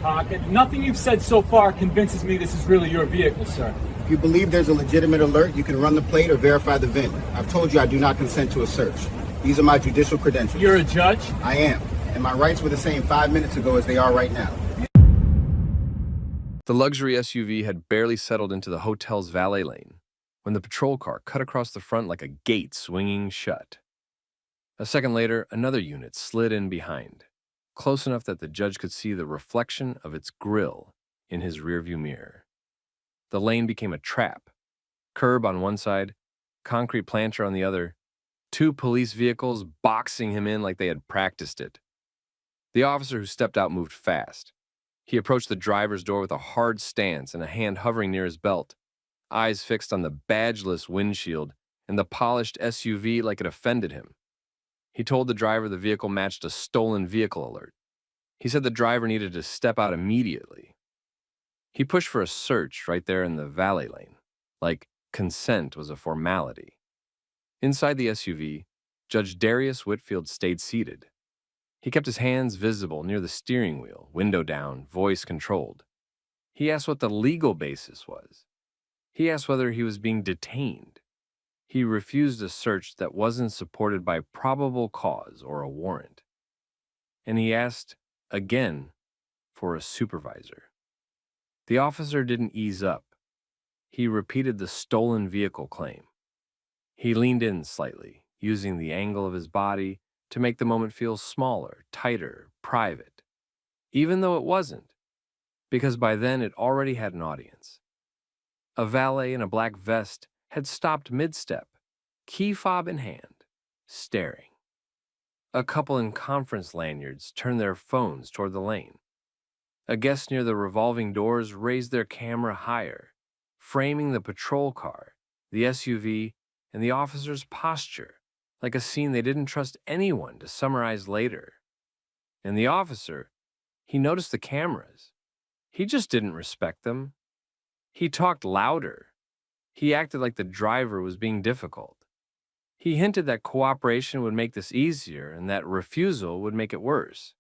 pocket. Nothing you've said so far convinces me this is really your vehicle, sir. If you believe there's a legitimate alert, you can run the plate or verify the VIN. I've told you I do not consent to a search. These are my judicial credentials. You're a judge? I am, and my rights were the same 5 minutes ago as they are right now. The luxury SUV had barely settled into the hotel's valet lane when the patrol car cut across the front like a gate swinging shut. A second later, another unit slid in behind, close enough that the judge could see the reflection of its grille in his rearview mirror. The lane became a trap. Curb on one side, concrete planter on the other, two police vehicles boxing him in like they had practiced it. The officer who stepped out moved fast. He approached the driver's door with a hard stance and a hand hovering near his belt, eyes fixed on the badgeless windshield and the polished SUV like it offended him. He told the driver the vehicle matched a stolen vehicle alert. He said the driver needed to step out immediately. He pushed for a search right there in the valet lane, like consent was a formality. Inside the SUV, Judge Darius Whitfield stayed seated. He kept his hands visible near the steering wheel, window down, voice controlled. He asked what the legal basis was. He asked whether he was being detained. He refused a search that wasn't supported by probable cause or a warrant. And he asked, again, for a supervisor. The officer didn't ease up. He repeated the stolen vehicle claim. He leaned in slightly, using the angle of his body to make the moment feel smaller, tighter, private, even though it wasn't, because by then it already had an audience. A valet in a black vest had stopped mid-step, key fob in hand, staring. A couple in conference lanyards turned their phones toward the lane. A guest near the revolving doors raised their camera higher, framing the patrol car, the SUV, and the officer's posture, like a scene they didn't trust anyone to summarize later. And the officer, he noticed the cameras. He just didn't respect them. He talked louder. He acted like the driver was being difficult. He hinted that cooperation would make this easier and that refusal would make it worse.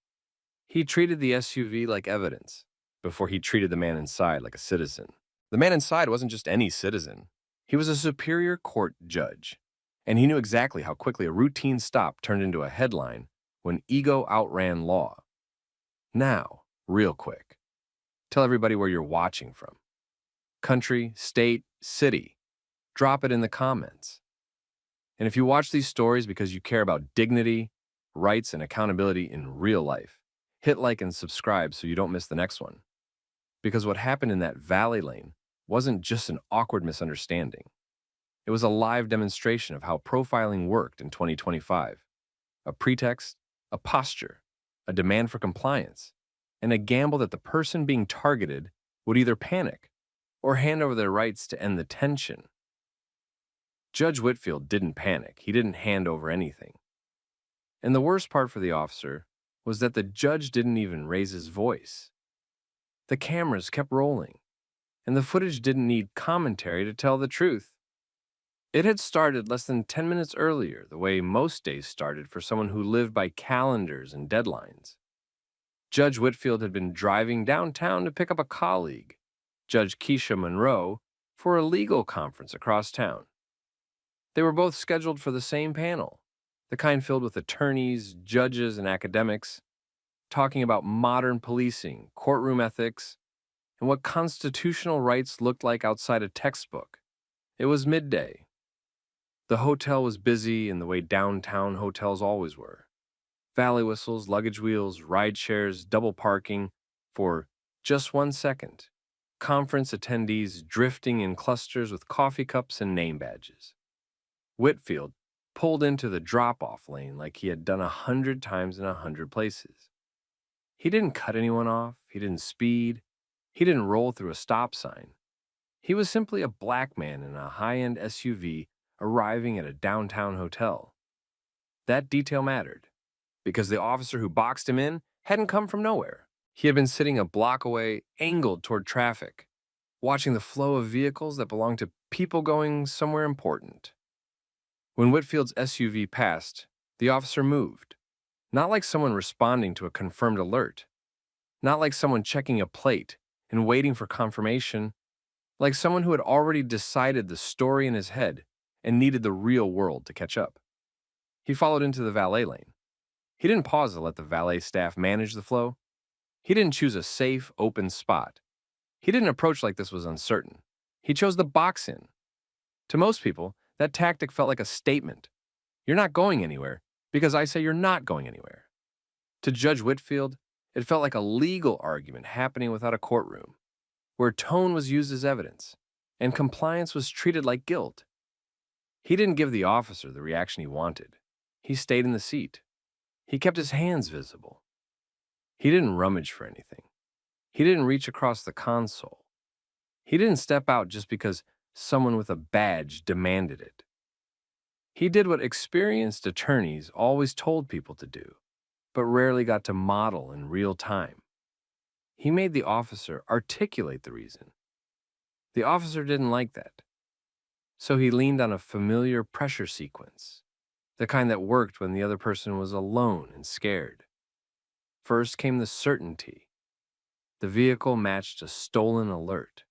He treated the SUV like evidence before he treated the man inside like a citizen. The man inside wasn't just any citizen. He was a superior court judge. And he knew exactly how quickly a routine stop turned into a headline when ego outran law. Now, real quick, tell everybody where you're watching from. Country, state, city. Drop it in the comments. And if you watch these stories because you care about dignity, rights, and accountability in real life, hit like and subscribe so you don't miss the next one. Because what happened in that valet lane wasn't just an awkward misunderstanding. It was a live demonstration of how profiling worked in 2025. A pretext, a posture, a demand for compliance, and a gamble that the person being targeted would either panic or hand over their rights to end the tension. Judge Whitfield didn't panic. He didn't hand over anything. And the worst part for the officer was that the judge didn't even raise his voice. The cameras kept rolling, and the footage didn't need commentary to tell the truth. It had started less than 10 minutes earlier, the way most days started for someone who lived by calendars and deadlines. Judge Whitfield had been driving downtown to pick up a colleague, Judge Keisha Monroe, for a legal conference across town. They were both scheduled for the same panel, the kind filled with attorneys, judges, and academics, talking about modern policing, courtroom ethics, and what constitutional rights looked like outside a textbook. It was midday. The hotel was busy in the way downtown hotels always were. Valet whistles, luggage wheels, ride shares, double parking for just 1 second. Conference attendees drifting in clusters with coffee cups and name badges. Whitfield pulled into the drop-off lane like he had done 100 times in 100 places. He didn't cut anyone off. He didn't speed. He didn't roll through a stop sign. He was simply a black man in a high-end SUV arriving at a downtown hotel. That detail mattered, because the officer who boxed him in hadn't come from nowhere. He had been sitting a block away, angled toward traffic, watching the flow of vehicles that belonged to people going somewhere important. When Whitfield's SUV passed, the officer moved, not like someone responding to a confirmed alert, Not like someone checking a plate and waiting for confirmation, like someone who had already decided the story in his head and needed the real world to catch up. He followed into the valet lane. He didn't pause to let the valet staff manage the flow. He didn't choose a safe, open spot. He didn't approach like this was uncertain. He chose the box in. To most people, that tactic felt like a statement. You're not going anywhere because I say you're not going anywhere. To Judge Whitfield, it felt like a legal argument happening without a courtroom, where tone was used as evidence and compliance was treated like guilt. He didn't give the officer the reaction he wanted. He stayed in the seat. He kept his hands visible. He didn't rummage for anything. He didn't reach across the console. He didn't step out just because someone with a badge demanded it. He did what experienced attorneys always told people to do, but rarely got to model in real time. He made the officer articulate the reason. The officer didn't like that. So he leaned on a familiar pressure sequence, the kind that worked when the other person was alone and scared. First came the certainty. The vehicle matched a stolen alert.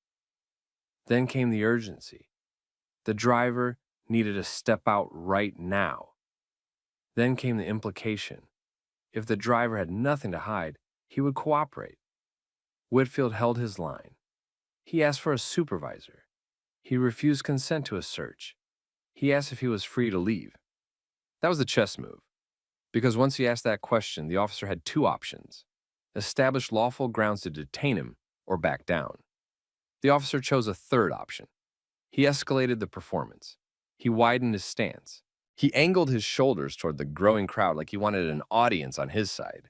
Then came the urgency. The driver needed to step out right now. Then came the implication. If the driver had nothing to hide, he would cooperate. Whitfield held his line. He asked for a supervisor. He refused consent to a search. He asked if he was free to leave. That was the chess move. Because once he asked that question, the officer had two options: establish lawful grounds to detain him or back down. The officer chose a third option. He escalated the performance. He widened his stance. He angled his shoulders toward the growing crowd like he wanted an audience on his side.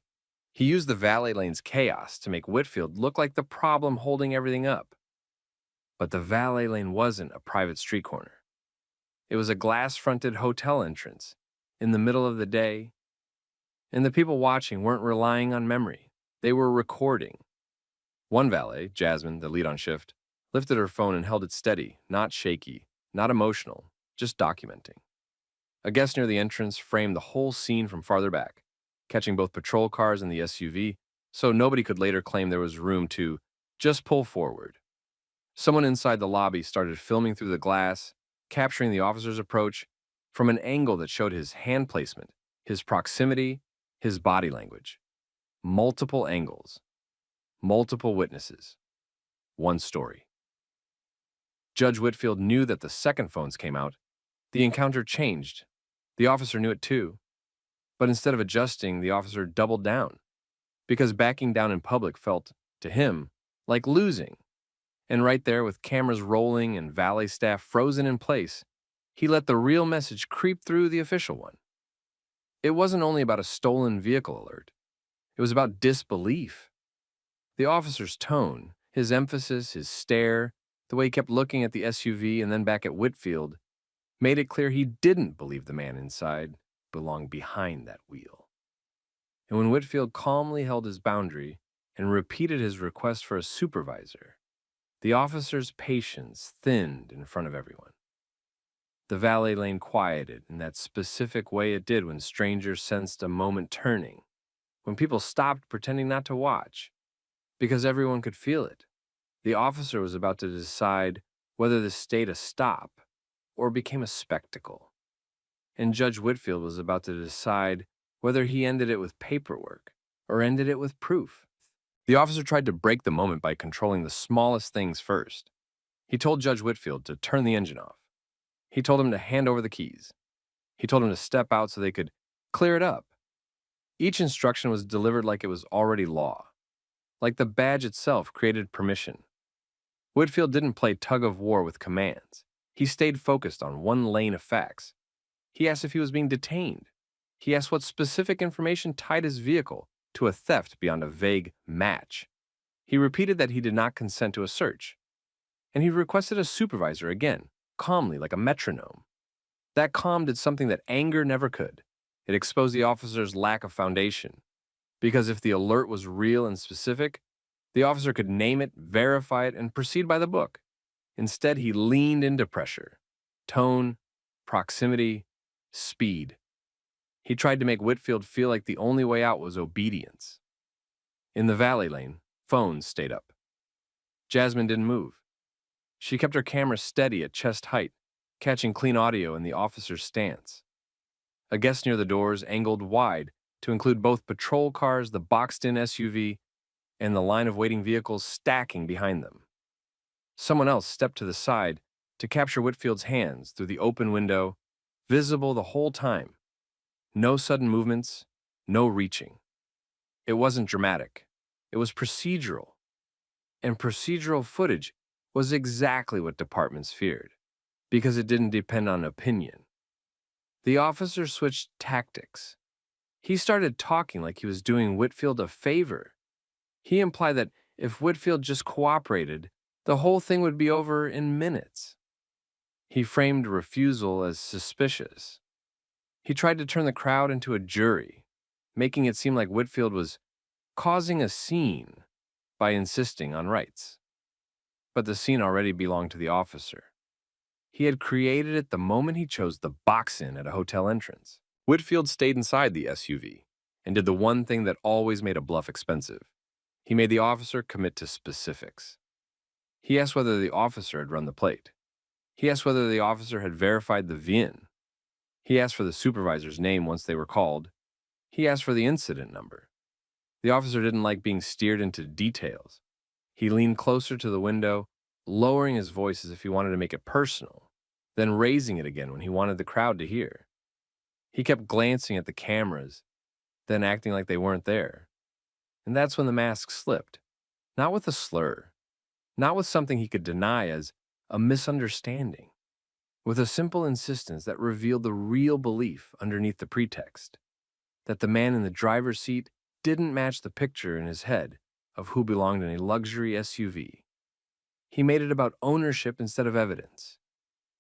He used the valet lane's chaos to make Whitfield look like the problem holding everything up. But the valet lane wasn't a private street corner. It was a glass-fronted hotel entrance in the middle of the day, and the people watching weren't relying on memory. They were recording. One valet, Jasmine, the lead on shift, lifted her phone and held it steady, not shaky, not emotional, just documenting. A guest near the entrance framed the whole scene from farther back, catching both patrol cars and the SUV, so nobody could later claim there was room to just pull forward. Someone inside the lobby started filming through the glass, capturing the officer's approach from an angle that showed his hand placement, his proximity, his body language. Multiple angles, multiple witnesses, one story. Judge Whitfield knew that the second phones came out. The encounter changed. The officer knew it too. But instead of adjusting, the officer doubled down, because backing down in public felt, to him, like losing. And right there, with cameras rolling and valet staff frozen in place, he let the real message creep through the official one. It wasn't only about a stolen vehicle alert. It was about disbelief. The officer's tone, his emphasis, his stare, the way he kept looking at the SUV and then back at Whitfield, made it clear he didn't believe the man inside belonged behind that wheel. And when Whitfield calmly held his boundary and repeated his request for a supervisor, the officer's patience thinned in front of everyone. The valet lane quieted in that specific way it did when strangers sensed a moment turning, when people stopped pretending not to watch, because everyone could feel it. The officer was about to decide whether this stayed a stop or became a spectacle. And Judge Whitfield was about to decide whether he ended it with paperwork or ended it with proof. The officer tried to break the moment by controlling the smallest things first. He told Judge Whitfield to turn the engine off. He told him to hand over the keys. He told him to step out so they could clear it up. Each instruction was delivered like it was already law, like the badge itself created permission. Whitfield didn't play tug-of-war with commands. He stayed focused on one lane of facts. He asked if he was being detained. He asked what specific information tied his vehicle to a theft beyond a vague match. He repeated that he did not consent to a search. And he requested a supervisor again, calmly like a metronome. That calm did something that anger never could. It exposed the officer's lack of foundation. Because if the alert was real and specific, the officer could name it, verify it, and proceed by the book. Instead, he leaned into pressure, tone, proximity, speed. He tried to make Whitfield feel like the only way out was obedience. In the valet lane, phones stayed up. Jasmine didn't move. She kept her camera steady at chest height, catching clean audio in the officer's stance. A guest near the doors angled wide to include both patrol cars, the boxed-in SUV, and the line of waiting vehicles stacking behind them. Someone else stepped to the side to capture Whitfield's hands through the open window, visible the whole time. No sudden movements, no reaching. It wasn't dramatic. It was procedural. And procedural footage was exactly what departments feared, because it didn't depend on opinion. The officer switched tactics. He started talking like he was doing Whitfield a favor. He implied that if Whitfield just cooperated, the whole thing would be over in minutes. He framed refusal as suspicious. He tried to turn the crowd into a jury, making it seem like Whitfield was causing a scene by insisting on rights. But the scene already belonged to the officer. He had created it the moment he chose the box-in at a hotel entrance. Whitfield stayed inside the SUV and did the one thing that always made a bluff expensive. He made the officer commit to specifics. He asked whether the officer had run the plate. He asked whether the officer had verified the VIN. He asked for the supervisor's name once they were called. He asked for the incident number. The officer didn't like being steered into details. He leaned closer to the window, lowering his voice as if he wanted to make it personal, then raising it again when he wanted the crowd to hear. He kept glancing at the cameras, then acting like they weren't there. And that's when the mask slipped, not with a slur, not with something he could deny as a misunderstanding, with a simple insistence that revealed the real belief underneath the pretext, that the man in the driver's seat didn't match the picture in his head of who belonged in a luxury SUV. He made it about ownership instead of evidence.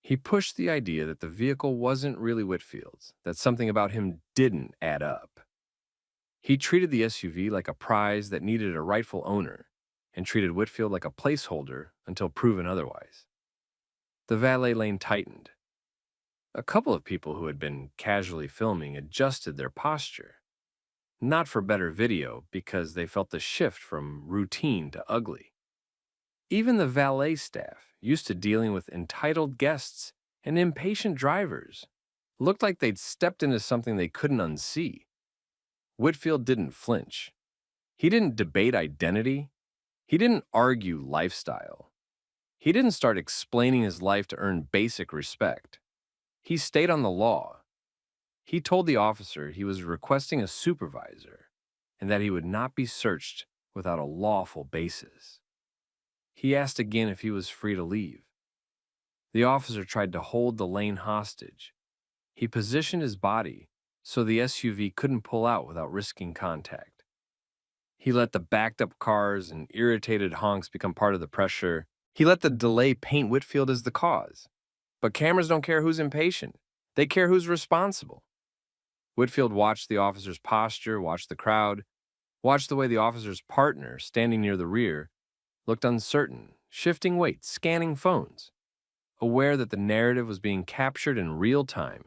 He pushed the idea that the vehicle wasn't really Whitfield's, that something about him didn't add up. He treated the SUV like a prize that needed a rightful owner, and treated Whitfield like a placeholder until proven otherwise. The valet lane tightened. A couple of people who had been casually filming adjusted their posture. Not for better video, because they felt the shift from routine to ugly. Even the valet staff, used to dealing with entitled guests and impatient drivers, looked like they'd stepped into something they couldn't unsee. Whitfield didn't flinch. He didn't debate identity. He didn't argue lifestyle. He didn't start explaining his life to earn basic respect. He stayed on the law. He told the officer he was requesting a supervisor and that he would not be searched without a lawful basis. He asked again if he was free to leave. The officer tried to hold the lane hostage. He positioned his body so the SUV couldn't pull out without risking contact. He let the backed-up cars and irritated honks become part of the pressure. He let the delay paint Whitfield as the cause. But cameras don't care who's impatient. They care who's responsible. Whitfield watched the officer's posture, watched the crowd, watched the way the officer's partner, standing near the rear, looked uncertain, shifting weight, scanning phones, aware that the narrative was being captured in real time.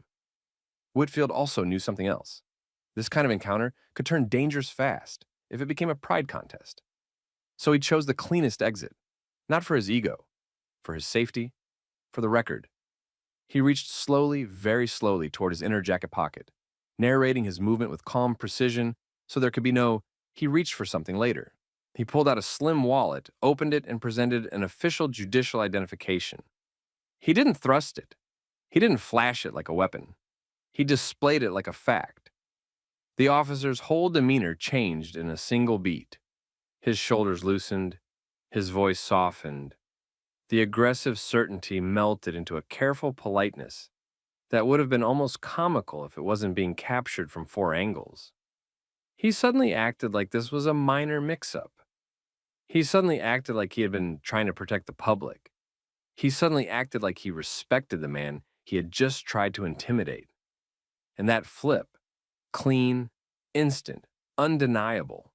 Whitfield also knew something else. This kind of encounter could turn dangerous fast if it became a pride contest. So he chose the cleanest exit, not for his ego, for his safety, for the record. He reached slowly, very slowly toward his inner jacket pocket, narrating his movement with calm precision so there could be no, he reached for something later. He pulled out a slim wallet, opened it, and presented an official judicial identification. He didn't thrust it. He didn't flash it like a weapon. He displayed it like a fact. The officer's whole demeanor changed in a single beat. His shoulders loosened, his voice softened. The aggressive certainty melted into a careful politeness that would have been almost comical if it wasn't being captured from 4 angles. He suddenly acted like this was a minor mix-up. He suddenly acted like he had been trying to protect the public. He suddenly acted like he respected the man he had just tried to intimidate. And that flip, clean, instant, undeniable,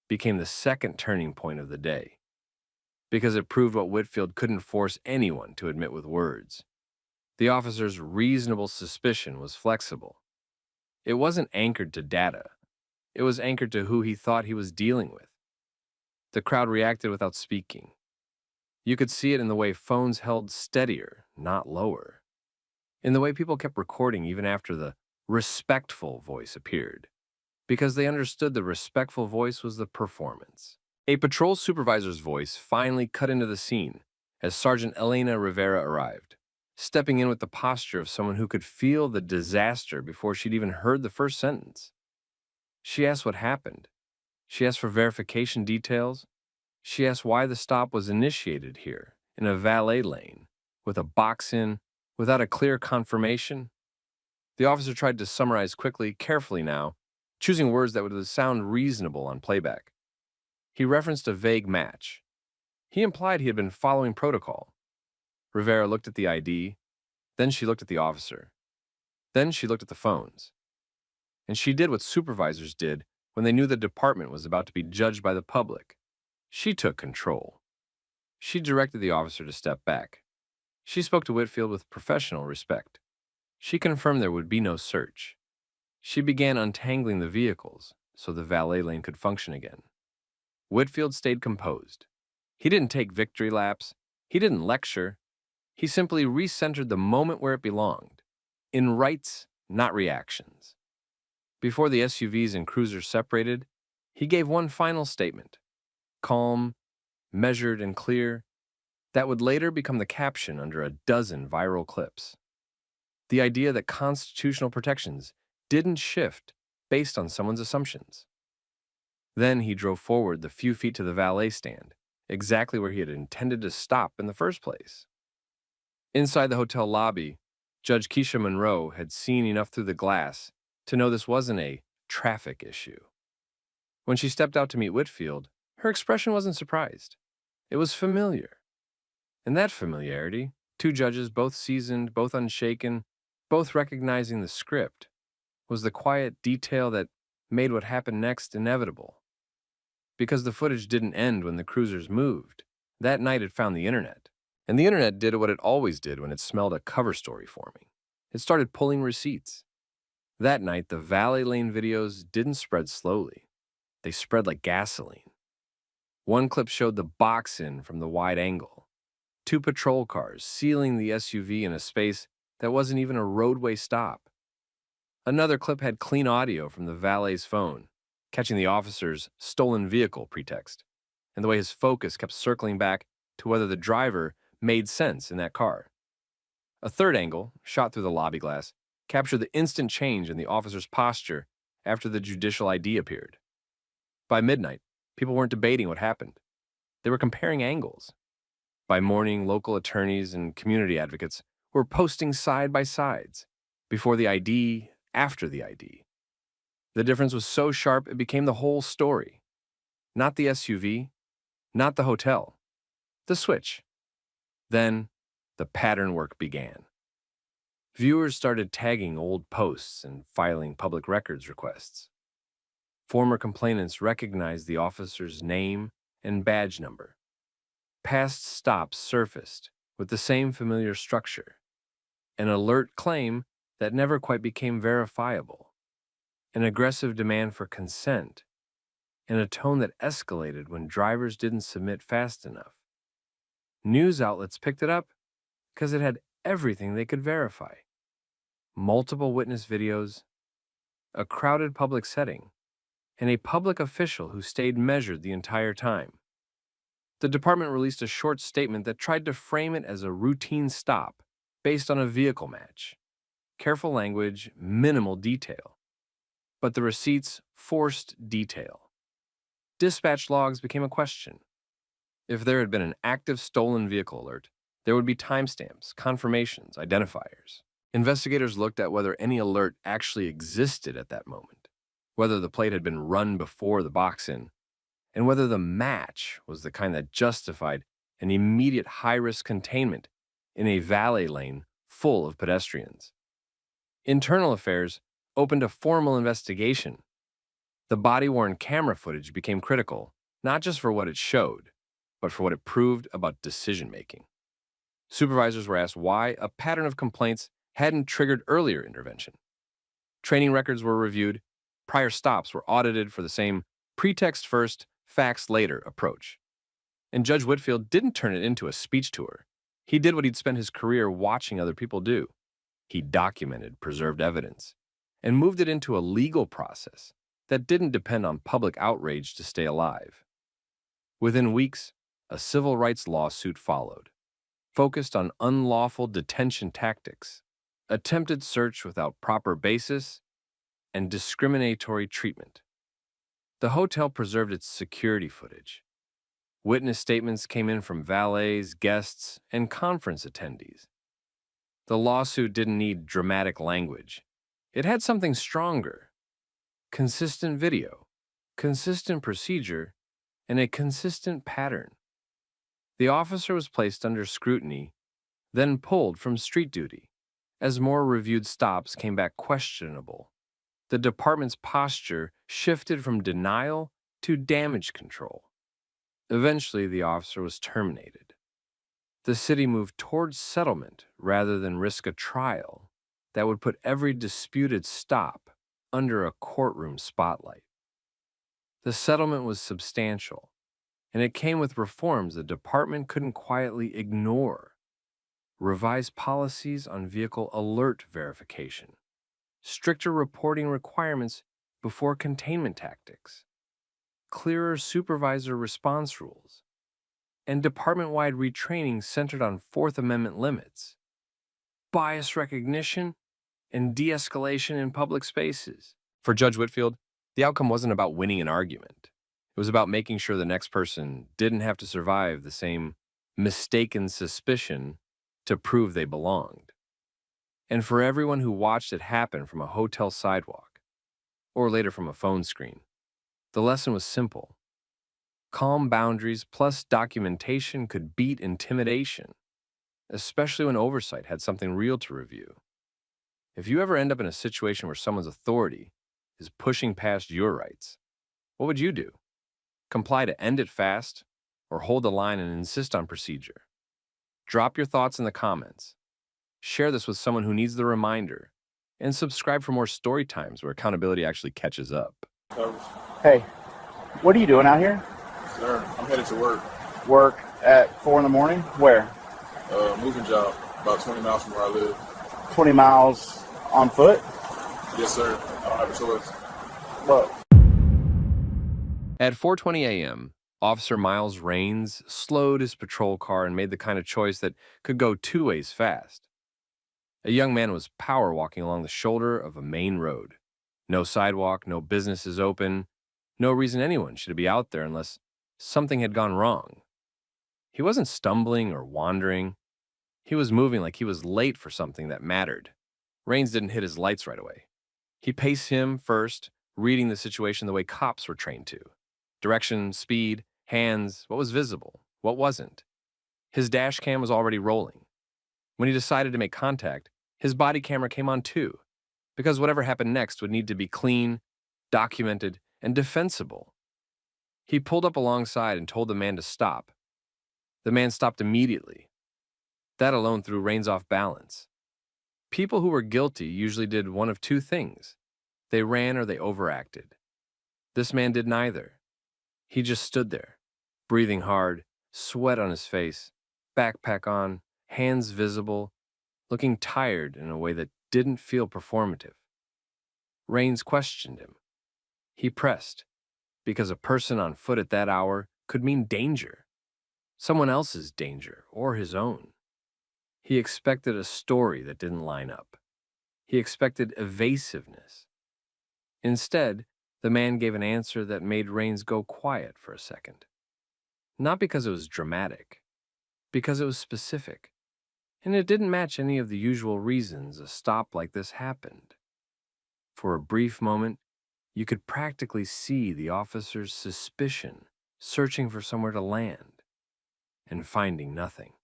became the second turning point of the day, because it proved what Whitfield couldn't force anyone to admit with words. The officer's reasonable suspicion was flexible. It wasn't anchored to data. It was anchored to who he thought he was dealing with. The crowd reacted without speaking. You could see it in the way phones held steadier, not lower. In the way people kept recording even after the respectful voice appeared, because they understood the respectful voice was the performance. A patrol supervisor's voice finally cut into the scene as Sergeant Elena Rivera arrived, stepping in with the posture of someone who could feel the disaster before she'd even heard the first sentence. She asked what happened. She asked for verification details. She asked why the stop was initiated here, in a valet lane, with a box in, without a clear confirmation. The officer tried to summarize quickly, carefully now, choosing words that would sound reasonable on playback. He referenced a vague match. He implied he had been following protocol. Rivera looked at the ID, then she looked at the officer. Then she looked at the phones. And she did what supervisors did when they knew the department was about to be judged by the public. She took control. She directed the officer to step back. She spoke to Whitfield with professional respect. She confirmed there would be no search. She began untangling the vehicles so the valet lane could function again. Whitfield stayed composed. He didn't take victory laps. He didn't lecture. He simply recentered the moment where it belonged, in rights, not reactions. Before the SUVs and cruisers separated, he gave one final statement, calm, measured, and clear, that would later become the caption under a dozen viral clips. The idea that constitutional protections didn't shift based on someone's assumptions. Then he drove forward the few feet to the valet stand, exactly where he had intended to stop in the first place. Inside the hotel lobby, Judge Keisha Monroe had seen enough through the glass to know this wasn't a traffic issue. When she stepped out to meet Whitfield, her expression wasn't surprised. It was familiar. And that familiarity, two judges, both seasoned, both unshaken, both recognizing the script, was the quiet detail that made what happened next inevitable. Because the footage didn't end when the cruisers moved, that night it found the internet. And the internet did what it always did when it smelled a cover story forming. It started pulling receipts. That night, the valet lane videos didn't spread slowly. They spread like gasoline. One clip showed the box in from the wide angle. Two patrol cars sealing the SUV in a space that wasn't even a roadway stop. Another clip had clean audio from the valet's phone, catching the officer's stolen vehicle pretext, and the way his focus kept circling back to whether the driver made sense in that car. A third angle, shot through the lobby glass, captured the instant change in the officer's posture after the judicial ID appeared. By midnight, people weren't debating what happened. They were comparing angles. By morning, local attorneys and community advocates were posting side by sides, before the ID, after the ID. The difference was so sharp it became the whole story. Not the SUV, not the hotel, the switch. Then, the pattern work began. Viewers started tagging old posts and filing public records requests. Former complainants recognized the officer's name and badge number. Past stops surfaced with the same familiar structure. An alert claim that never quite became verifiable. An aggressive demand for consent. And a tone that escalated when drivers didn't submit fast enough. News outlets picked it up because it had everything they could verify. Multiple witness videos, a crowded public setting, and a public official who stayed measured the entire time. The department released a short statement that tried to frame it as a routine stop based on a vehicle match. Careful language, minimal detail. But the receipts forced detail. Dispatch logs became a question. If there had been an active stolen vehicle alert, there would be timestamps, confirmations, identifiers. Investigators looked at whether any alert actually existed at that moment, whether the plate had been run before the box-in, and whether the match was the kind that justified an immediate high-risk containment in a valet lane full of pedestrians. Internal Affairs opened a formal investigation. The body-worn camera footage became critical, not just for what it showed, but for what it proved about decision-making. Supervisors were asked why a pattern of complaints hadn't triggered earlier intervention. Training records were reviewed, prior stops were audited for the same pretext first, Facts later approach. And Judge Whitfield didn't turn it into a speech tour. He did what he'd spent his career watching other people do. He documented preserved evidence and moved it into a legal process that didn't depend on public outrage to stay alive. Within weeks, a civil rights lawsuit followed, focused on unlawful detention tactics, attempted search without proper basis, and discriminatory treatment. The hotel preserved its security footage. Witness statements came in from valets, guests, and conference attendees. The lawsuit didn't need dramatic language. It had something stronger: consistent video, consistent procedure, and a consistent pattern. The officer was placed under scrutiny, then pulled from street duty. As more reviewed stops came back questionable, the department's posture shifted from denial to damage control. Eventually, the officer was terminated. The city moved towards settlement rather than risk a trial that would put every disputed stop under a courtroom spotlight. The settlement was substantial, and it came with reforms the department couldn't quietly ignore: revised policies on vehicle alert verification, stricter reporting requirements before containment tactics, clearer supervisor response rules, and department-wide retraining centered on Fourth Amendment limits, bias recognition, and de-escalation in public spaces. For Judge Whitfield, the outcome wasn't about winning an argument. It was about making sure the next person didn't have to survive the same mistaken suspicion to prove they belonged. And for everyone who watched it happen from a hotel sidewalk, or later from a phone screen, the lesson was simple: calm boundaries plus documentation could beat intimidation, especially when oversight had something real to review. If you ever end up in a situation where someone's authority is pushing past your rights, what would you do? Comply to end it fast, or hold the line and insist on procedure? Drop your thoughts in the comments. Share this with someone who needs the reminder, and subscribe for more story times where accountability actually catches up. Hey, what are you doing out here? Sir, I'm headed to work. Work at 4 in the morning? Where? Moving job, about 20 miles from where I live. 20 miles on foot? Yes, sir. I don't have a choice. Look. At 4:20 a.m., Officer Miles Raines slowed his patrol car and made the kind of choice that could go two ways fast. A young man was power walking along the shoulder of a main road. No sidewalk, no businesses open, no reason anyone should be out there unless something had gone wrong. He wasn't stumbling or wandering. He was moving like he was late for something that mattered. Raines didn't hit his lights right away. He paced him first, reading the situation the way cops were trained to. Direction, speed, hands, what was visible, what wasn't. His dash cam was already rolling. When he decided to make contact, his body camera came on too, because whatever happened next would need to be clean, documented, and defensible. He pulled up alongside and told the man to stop. The man stopped immediately. That alone threw Raines off balance. People who were guilty usually did one of two things: they ran or they overacted. This man did neither. He just stood there, breathing hard, sweat on his face, backpack on, hands visible, looking tired in a way that didn't feel performative. Raines questioned him. He pressed, because a person on foot at that hour could mean danger, someone else's danger or his own. He expected a story that didn't line up. He expected evasiveness. Instead, the man gave an answer that made Raines go quiet for a second. Not because it was dramatic, because it was specific. And it didn't match any of the usual reasons a stop like this happened. For a brief moment, you could practically see the officer's suspicion searching for somewhere to land and finding nothing.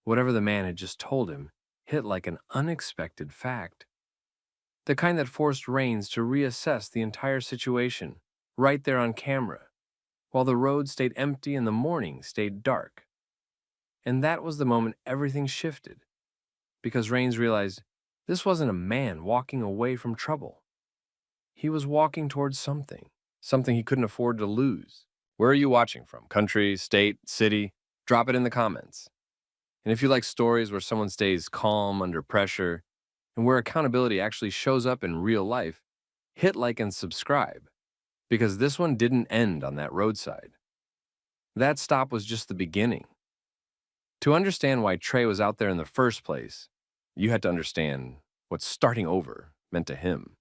Whatever the man had just told him hit like an unexpected fact. The kind that forced Raines to reassess the entire situation, right there on camera, while the road stayed empty and the morning stayed dark. And that was the moment everything shifted, because Raines realized this wasn't a man walking away from trouble. He was walking towards something he couldn't afford to lose. Where are you watching from? Country, state, city? Drop it in the comments. And if you like stories where someone stays calm under pressure and where accountability actually shows up in real life, hit like and subscribe, because this one didn't end on that roadside. That stop was just the beginning. To understand why Trey was out there in the first place, you had to understand what starting over meant to him.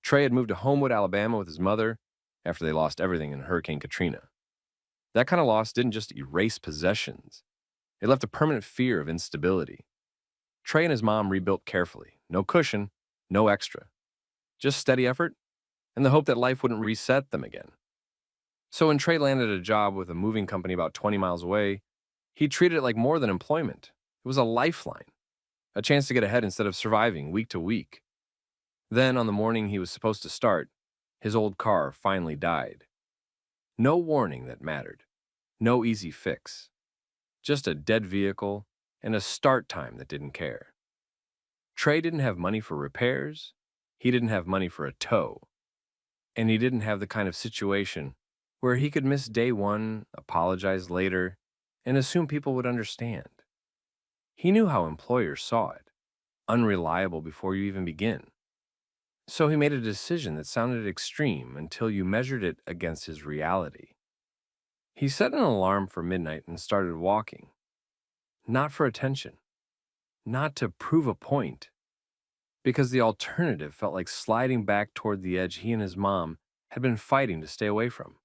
Trey had moved to Homewood, Alabama with his mother after they lost everything in Hurricane Katrina. That kind of loss didn't just erase possessions, it left a permanent fear of instability. Trey and his mom rebuilt carefully, no cushion, no extra. Just steady effort and the hope that life wouldn't reset them again. So when Trey landed a job with a moving company about 20 miles away, he treated it like more than employment. It was a lifeline, a chance to get ahead instead of surviving week to week. Then, on the morning he was supposed to start, his old car finally died. No warning that mattered, no easy fix. Just a dead vehicle and a start time that didn't care. Trey didn't have money for repairs, he didn't have money for a tow, and he didn't have the kind of situation where he could miss day one, apologize later, and assume people would understand. He knew how employers saw it, unreliable before you even begin. So he made a decision that sounded extreme until you measured it against his reality. He set an alarm for midnight and started walking. Not for attention, not to prove a point, because the alternative felt like sliding back toward the edge he and his mom had been fighting to stay away from.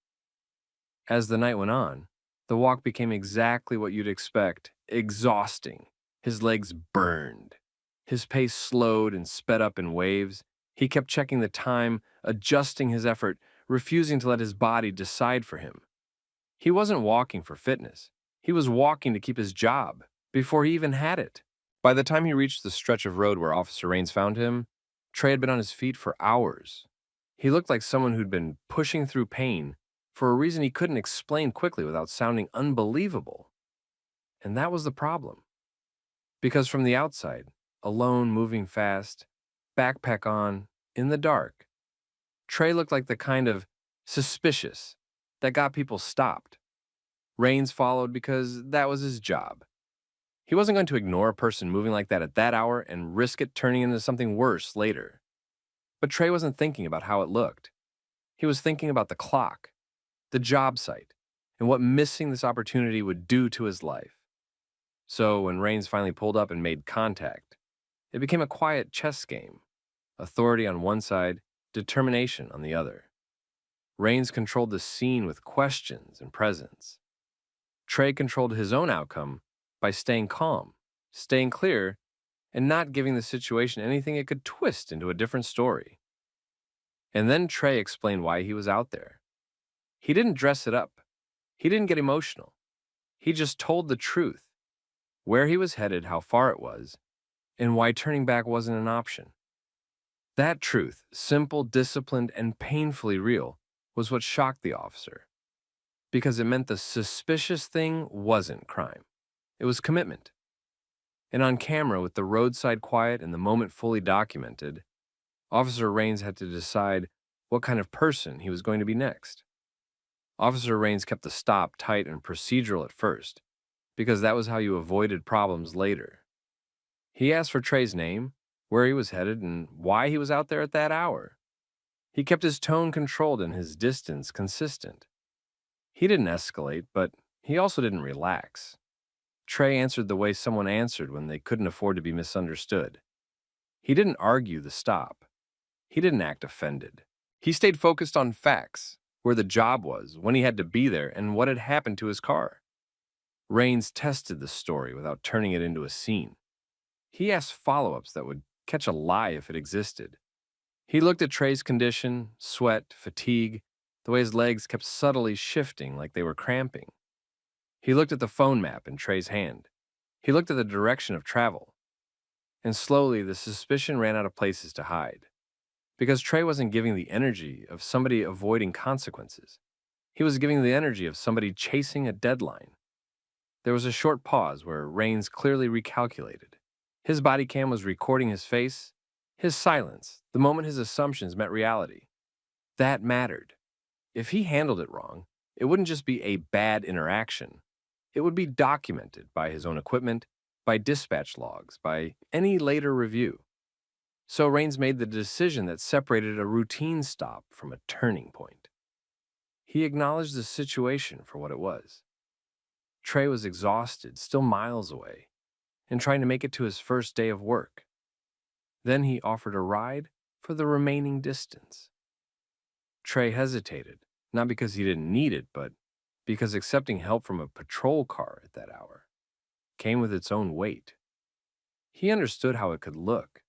As the night went on, the walk became exactly what you'd expect, exhausting. His legs burned. His pace slowed and sped up in waves. He kept checking the time, adjusting his effort, refusing to let his body decide for him. He wasn't walking for fitness. He was walking to keep his job, before he even had it. By the time he reached the stretch of road where Officer Raines found him, Trey had been on his feet for hours. He looked like someone who'd been pushing through pain for a reason he couldn't explain quickly without sounding unbelievable. And that was the problem. Because from the outside, alone, moving fast, backpack on, in the dark, Trey looked like the kind of suspicious that got people stopped. Raines followed because that was his job. He wasn't going to ignore a person moving like that at that hour and risk it turning into something worse later. But Trey wasn't thinking about how it looked. He was thinking about the clock, the job site, and what missing this opportunity would do to his life. So when Raines finally pulled up and made contact, it became a quiet chess game. Authority on one side, determination on the other. Raines controlled the scene with questions and presence. Trey controlled his own outcome by staying calm, staying clear, and not giving the situation anything it could twist into a different story. And then Trey explained why he was out there. He didn't dress it up. He didn't get emotional. He just told the truth, where he was headed, how far it was, and why turning back wasn't an option. That truth, simple, disciplined, and painfully real, was what shocked the officer. Because it meant the suspicious thing wasn't crime. It was commitment. And on camera, with the roadside quiet and the moment fully documented, Officer Raines had to decide what kind of person he was going to be next. Officer Raines kept the stop tight and procedural at first, because that was how you avoided problems later. He asked for Trey's name, where he was headed, and why he was out there at that hour. He kept his tone controlled and his distance consistent. He didn't escalate, but he also didn't relax. Trey answered the way someone answered when they couldn't afford to be misunderstood. He didn't argue the stop. He didn't act offended. He stayed focused on facts, where the job was, when he had to be there, and what had happened to his car. Raines tested the story without turning it into a scene. He asked follow-ups that would catch a lie if it existed. He looked at Trey's condition, sweat, fatigue, the way his legs kept subtly shifting like they were cramping. He looked at the phone map in Trey's hand. He looked at the direction of travel. And slowly, the suspicion ran out of places to hide. Because Trey wasn't giving the energy of somebody avoiding consequences. He was giving the energy of somebody chasing a deadline. There was a short pause where Raines clearly recalculated. His body cam was recording his face, his silence, the moment his assumptions met reality. That mattered. If he handled it wrong, it wouldn't just be a bad interaction. It would be documented by his own equipment, by dispatch logs, by any later review. So Rains made the decision that separated a routine stop from a turning point. He acknowledged the situation for what it was. Trey was exhausted, still miles away, and trying to make it to his first day of work. Then he offered a ride for the remaining distance. Trey hesitated, not because he didn't need it, but because accepting help from a patrol car at that hour came with its own weight. He understood how it could look.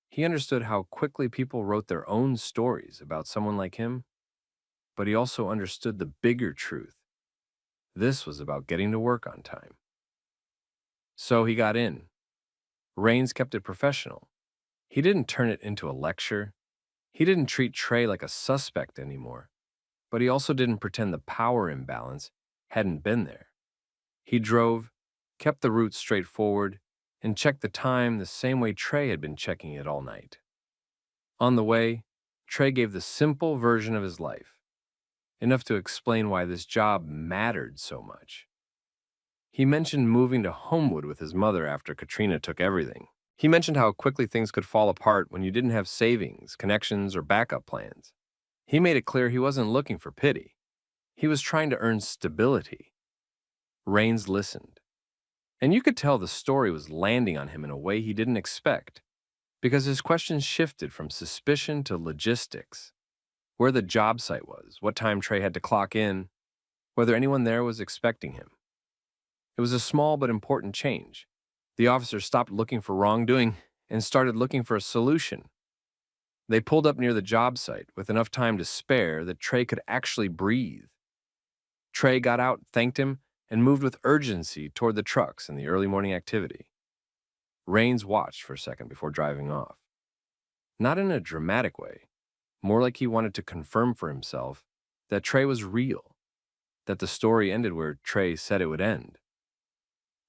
He understood how quickly people wrote their own stories about someone like him, but he also understood the bigger truth. This was about getting to work on time. So he got in. Rains kept it professional. He didn't turn it into a lecture. He didn't treat Trey like a suspect anymore, but he also didn't pretend the power imbalance hadn't been there. He drove, kept the route straightforward, and checked the time the same way Trey had been checking it all night. On the way, Trey gave the simple version of his life, enough to explain why this job mattered so much. He mentioned moving to Homewood with his mother after Katrina took everything. He mentioned how quickly things could fall apart when you didn't have savings, connections, or backup plans. He made it clear he wasn't looking for pity. He was trying to earn stability. Rains listened. And you could tell the story was landing on him in a way he didn't expect, because his questions shifted from suspicion to logistics. Where the job site was, what time Trey had to clock in, whether anyone there was expecting him. It was a small but important change. The officers stopped looking for wrongdoing and started looking for a solution. They pulled up near the job site with enough time to spare that Trey could actually breathe. Trey got out, thanked him, and moved with urgency toward the trucks and the early morning activity. Rains watched for a second before driving off. Not in a dramatic way, more like he wanted to confirm for himself that Trey was real, that the story ended where Trey said it would end.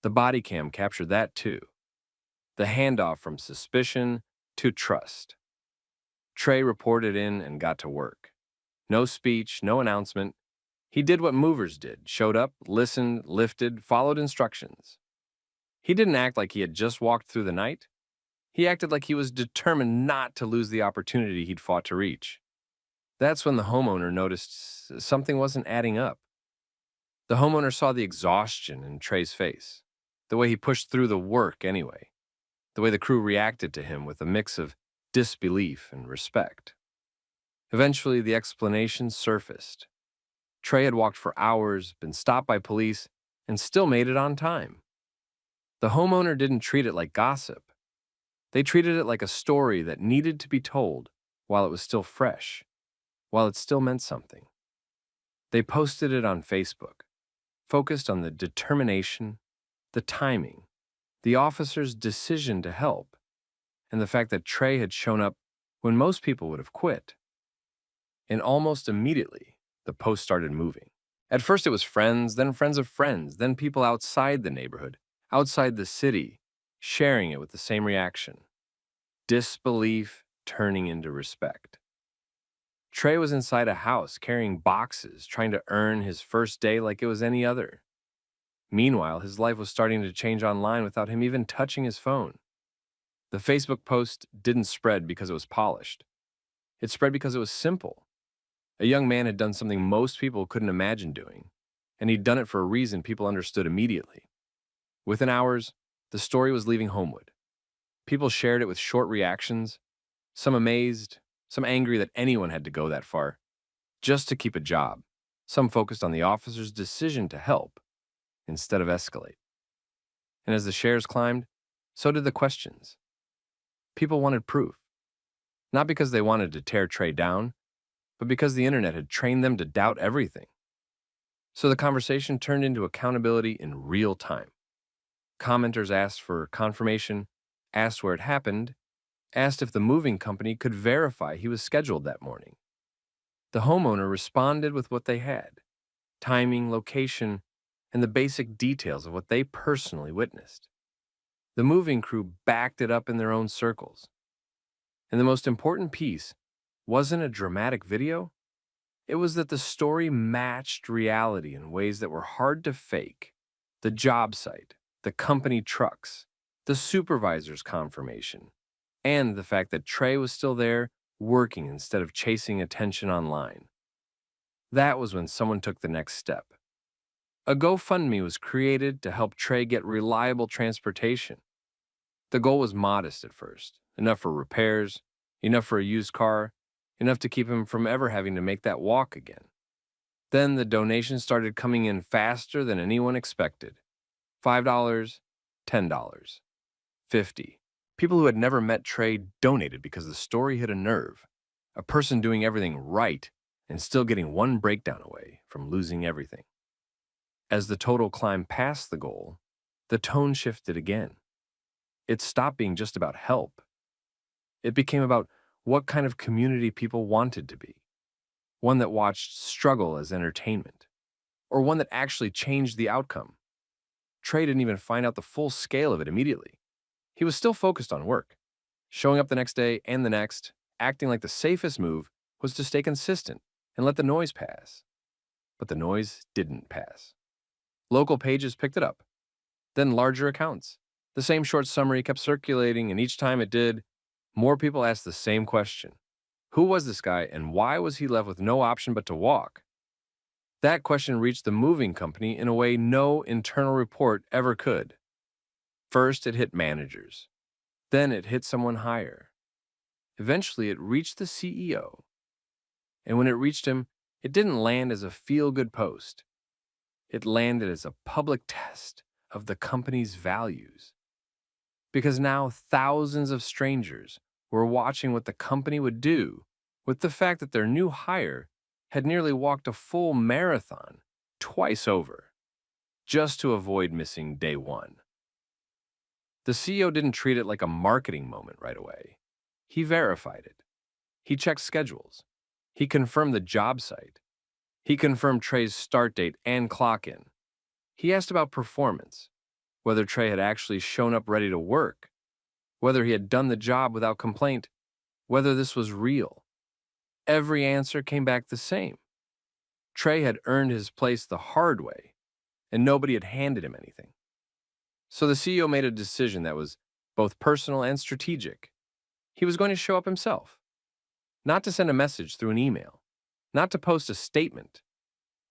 The Bodycam captured that too. The handoff from suspicion to trust. Trey reported in and got to work. No speech, no announcement. He did what movers did, showed up, listened, lifted, followed instructions. He didn't act like he had just walked through the night. He acted like he was determined not to lose the opportunity he'd fought to reach. That's when the homeowner noticed something wasn't adding up. The homeowner saw the exhaustion in Trey's face, the way he pushed through the work anyway, the way the crew reacted to him with a mix of disbelief and respect. Eventually, the explanation surfaced. Trey had walked for hours, been stopped by police, and still made it on time. The homeowner didn't treat it like gossip. They treated it like a story that needed to be told while it was still fresh, while it still meant something. They posted it on Facebook, focused on the determination, the timing, the officer's decision to help, and the fact that Trey had shown up when most people would have quit. And almost immediately, the post started moving. At first it was friends, then friends of friends, then people outside the neighborhood, outside the city, sharing it with the same reaction. Disbelief turning into respect. Trey was inside a house carrying boxes, trying to earn his first day like it was any other. Meanwhile, his life was starting to change online without him even touching his phone. The Facebook post didn't spread because it was polished. It spread because it was simple. A young man had done something most people couldn't imagine doing, and he'd done it for a reason people understood immediately. Within hours, the story was leaving Homewood. People shared it with short reactions, some amazed, some angry that anyone had to go that far, just to keep a job. Some focused on the officer's decision to help, instead of escalate. And as the shares climbed, so did the questions. People wanted proof. Not because they wanted to tear Trey down, but because the internet had trained them to doubt everything. So the conversation turned into accountability in real time. Commenters asked for confirmation, asked where it happened, asked if the moving company could verify he was scheduled that morning. The homeowner responded with what they had: timing, location, and the basic details of what they personally witnessed. The moving crew backed it up in their own circles. And the most important piece wasn't a dramatic video, It was that the story matched reality in ways that were hard to fake. The job site, the company trucks, the supervisor's confirmation, and the fact that Trey was still there, working instead of chasing attention online. That was when someone took the next step. A GoFundMe was created to help Trey get reliable transportation. The goal was modest at first, enough for repairs, enough for a used car, enough to keep him from ever having to make that walk again. Then the donations started coming in faster than anyone expected. $5, $10, $50. People who had never met Trey donated because the story hit a nerve. A person doing everything right and still getting one breakdown away from losing everything. As the total climbed past the goal, the tone shifted again. It stopped being just about help. It became about what kind of community people wanted to be. One that watched struggle as entertainment, or one that actually changed the outcome. Trey didn't even find out the full scale of it immediately. He was still focused on work, showing up the next day and the next, acting like the safest move was to stay consistent and let the noise pass. But the noise didn't pass. Local pages picked it up, then larger accounts. The same short summary kept circulating, and each time it did, more people asked the same question. Who was this guy, and why was he left with no option but to walk? That question reached the moving company in a way no internal report ever could. First, it hit managers. Then it hit someone higher. Eventually, it reached the CEO. And when it reached him, it didn't land as a feel-good post. It landed as a public test of the company's values. Because now thousands of strangers were watching what the company would do with the fact that their new hire had nearly walked a full marathon twice over, just to avoid missing day one. The CEO didn't treat it like a marketing moment right away. He verified it. He checked schedules. He confirmed the job site. He confirmed Trey's start date and clock in. He asked about performance, whether Trey had actually shown up ready to work, whether he had done the job without complaint, whether this was real. Every answer came back the same. Trey had earned his place the hard way, and nobody had handed him anything. So the CEO made a decision that was both personal and strategic. He was going to show up himself, not to send a message through an email, not to post a statement,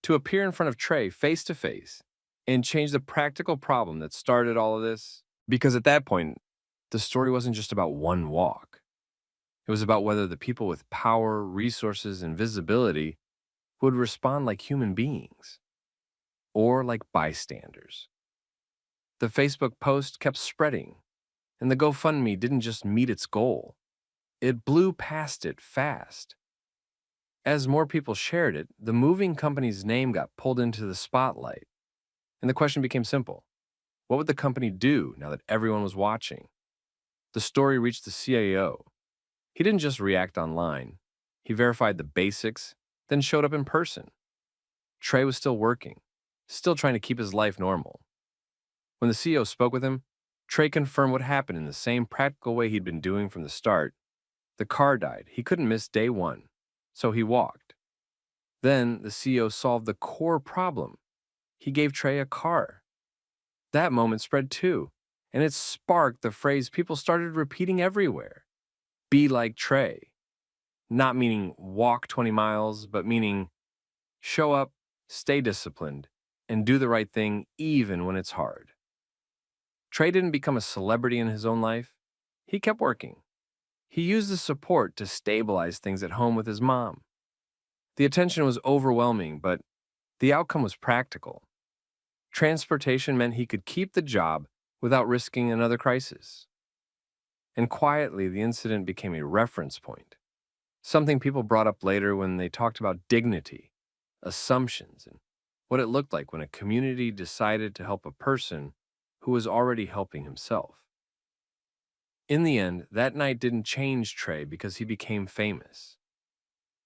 to appear in front of Trey face to face and change the practical problem that started all of this. Because at that point, the story wasn't just about one walk. It was about whether the people with power, resources, and visibility would respond like human beings or like bystanders. The Facebook post kept spreading, and the GoFundMe didn't just meet its goal. It blew past it fast. As more people shared it, the moving company's name got pulled into the spotlight. And the question became simple. What would the company do now that everyone was watching? The story reached the CIO. He didn't just react online. He verified the basics, then showed up in person. Trey was still working, still trying to keep his life normal. When the CEO spoke with him, Trey confirmed what happened in the same practical way he'd been doing from the start. The car died. He couldn't miss day one, so he walked. Then the CEO solved the core problem. He gave Trey a car. That moment spread too, and it sparked the phrase people started repeating everywhere. Be like Trey. Not meaning walk 20 miles, but meaning show up, stay disciplined, and do the right thing even when it's hard. Trey didn't become a celebrity in his own life. He kept working. He used the support to stabilize things at home with his mom. The attention was overwhelming, but the outcome was practical. Transportation meant he could keep the job without risking another crisis. And quietly, the incident became a reference point, something people brought up later when they talked about dignity, assumptions, and what it looked like when a community decided to help a person who was already helping himself. In the end, that night didn't change Trey because he became famous.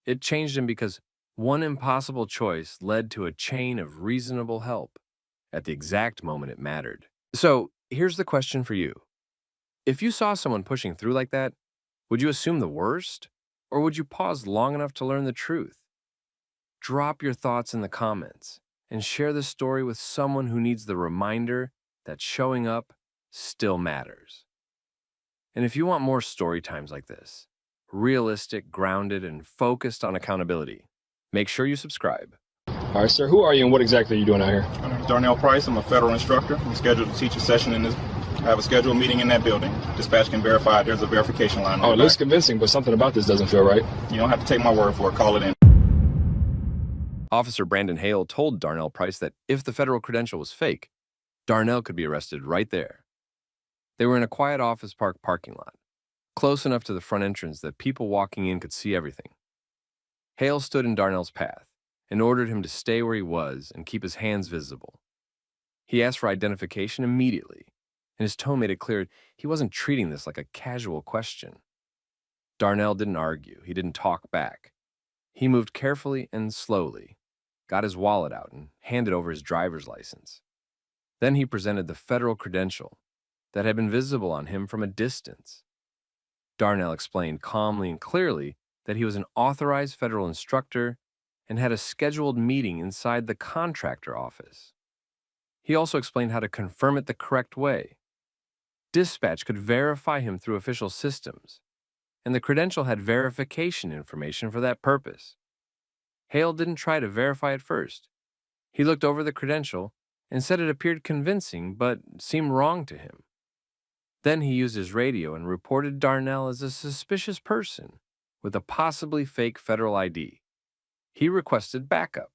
It changed him because one impossible choice led to a chain of reasonable help at the exact moment it mattered. So, here's the question for you. If you saw someone pushing through like that, would you assume the worst? Or would you pause long enough to learn the truth? drop your thoughts in the comments and share this story with someone who needs the reminder that showing up still matters. And if you want more story times like this, realistic, grounded, and focused on accountability, make sure you subscribe. All right, sir, who are you and what exactly are you doing out here? My name is Darnell Price. I'm a federal instructor. I'm scheduled to teach a session in this. I have a scheduled meeting in that building. Dispatch can verify. There's a verification line. Oh, it looks convincing, but something about this doesn't feel right. You don't have to take my word for it. Call it in. Officer Brandon Hale told Darnell Price that if the federal credential was fake, Darnell could be arrested right there. They were in a quiet office park parking lot, close enough to the front entrance that people walking in could see everything. Hale stood in Darnell's path and ordered him to stay where he was and keep his hands visible. He asked for identification immediately, and his tone made it clear he wasn't treating this like a casual question. Darnell didn't argue. He didn't talk back. He moved carefully and slowly, got his wallet out, and handed over his driver's license. Then he presented the federal credential that had been visible on him from a distance. Darnell explained calmly and clearly that he was an authorized federal instructor and had a scheduled meeting inside the contractor office. He also explained how to confirm it the correct way. Dispatch could verify him through official systems, and the credential had verification information for that purpose. Hale didn't try to verify it first. He looked over the credential and said it appeared convincing but seemed wrong to him. Then he used his radio and reported Darnell as a suspicious person with a possibly fake federal ID. He requested backup.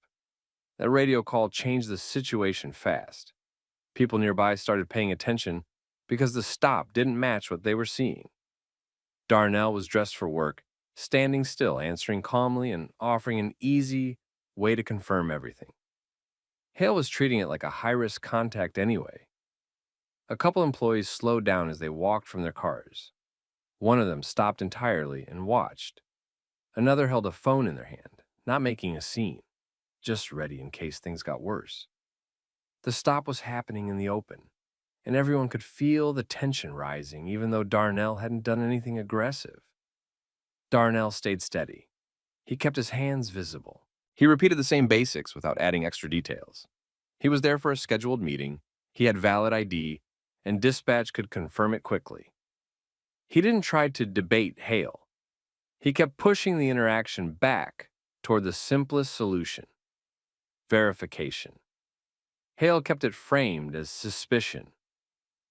That radio call changed the situation fast. People nearby started paying attention because the stop didn't match what they were seeing. Darnell was dressed for work, standing still, answering calmly and offering an easy way to confirm everything. Hale was treating it like a high-risk contact anyway. A couple employees slowed down as they walked from their cars. One of them stopped entirely and watched. Another held a phone in their hand, not making a scene, just ready in case things got worse. The stop was happening in the open, and everyone could feel the tension rising even though Darnell hadn't done anything aggressive. Darnell stayed steady. He kept his hands visible. He repeated the same basics without adding extra details. He was there for a scheduled meeting, he had valid ID, and dispatch could confirm it quickly. He didn't try to debate Hale. He kept pushing the interaction back toward the simplest solution: verification. Hale kept it framed as suspicion.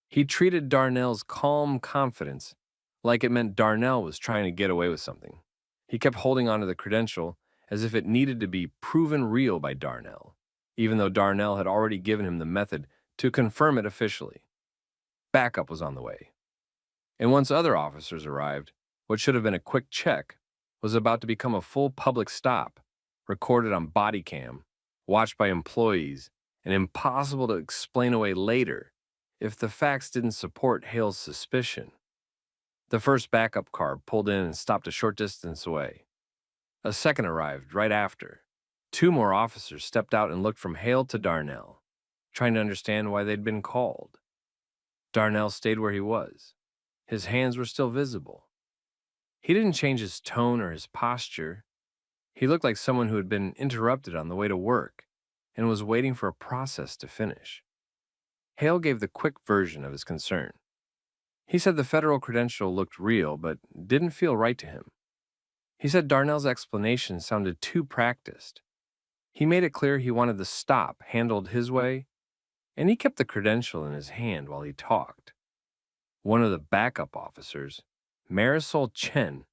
He treated Darnell's calm confidence like it meant Darnell was trying to get away with something. He kept holding onto the credential as if it needed to be proven real by Darnell, even though Darnell had already given him the method to confirm it officially. Backup was on the way. And once other officers arrived, what should have been a quick check was about to become a full public stop, recorded on Bodycam, watched by employees, and impossible to explain away later if the facts didn't support Hale's suspicion. The first backup car pulled in and stopped a short distance away. A second arrived right after. Two more officers stepped out and looked from Hale to Darnell, trying to understand why they'd been called. Darnell stayed where he was. His hands were still visible. He didn't change his tone or his posture. He looked like someone who had been interrupted on the way to work and was waiting for a process to finish. Hale gave the quick version of his concern. He said the federal credential looked real but didn't feel right to him. He said Darnell's explanation sounded too practiced. He made it clear he wanted the stop handled his way, and he kept the credential in his hand while he talked. One of the backup officers, Marisol Chen,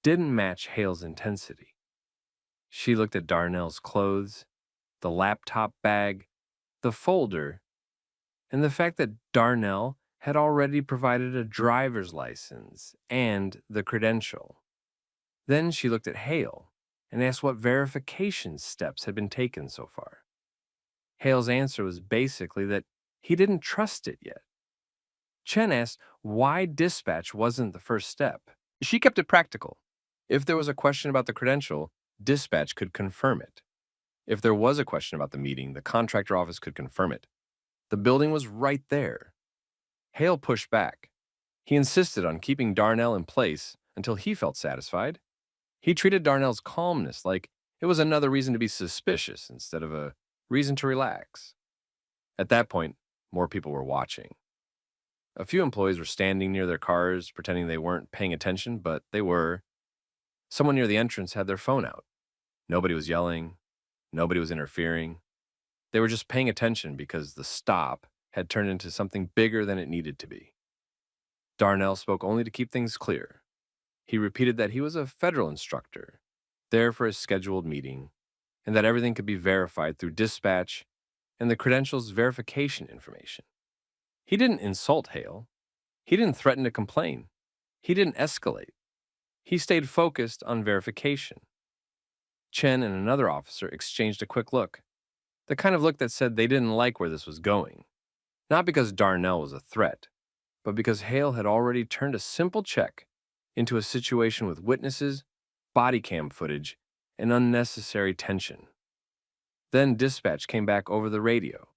didn't match Hale's intensity. She looked at Darnell's clothes, the laptop bag, the folder, and the fact that Darnell had already provided a driver's license and the credential. Then she looked at Hale and asked what verification steps had been taken so far. Hale's answer was basically that he didn't trust it yet. Chen asked why dispatch wasn't the first step. She kept it practical. If there was a question about the credential, dispatch could confirm it. If there was a question about the meeting, the contractor office could confirm it. The building was right there. Hale pushed back. He insisted on keeping Darnell in place until he felt satisfied. He treated Darnell's calmness like It was another reason to be suspicious instead of a reason to relax. At that point, more people were watching. A few employees were standing near their cars, pretending they weren't paying attention, but they were. Someone near the entrance had their phone out. Nobody was yelling. Nobody was interfering. They were just paying attention because the stop had turned into something bigger than it needed to be. Darnell spoke only to keep things clear. He repeated that he was a federal instructor, there for his scheduled meeting, and that everything could be verified through dispatch and the credentials verification information. He didn't insult Hale. He didn't threaten to complain. He didn't escalate. He stayed focused on verification. Chen and another officer exchanged a quick look, the kind of look that said they didn't like where this was going, not because Darnell was a threat, but because Hale had already turned a simple check into a situation with witnesses, body cam footage, and unnecessary tension. Then dispatch came back over the radio.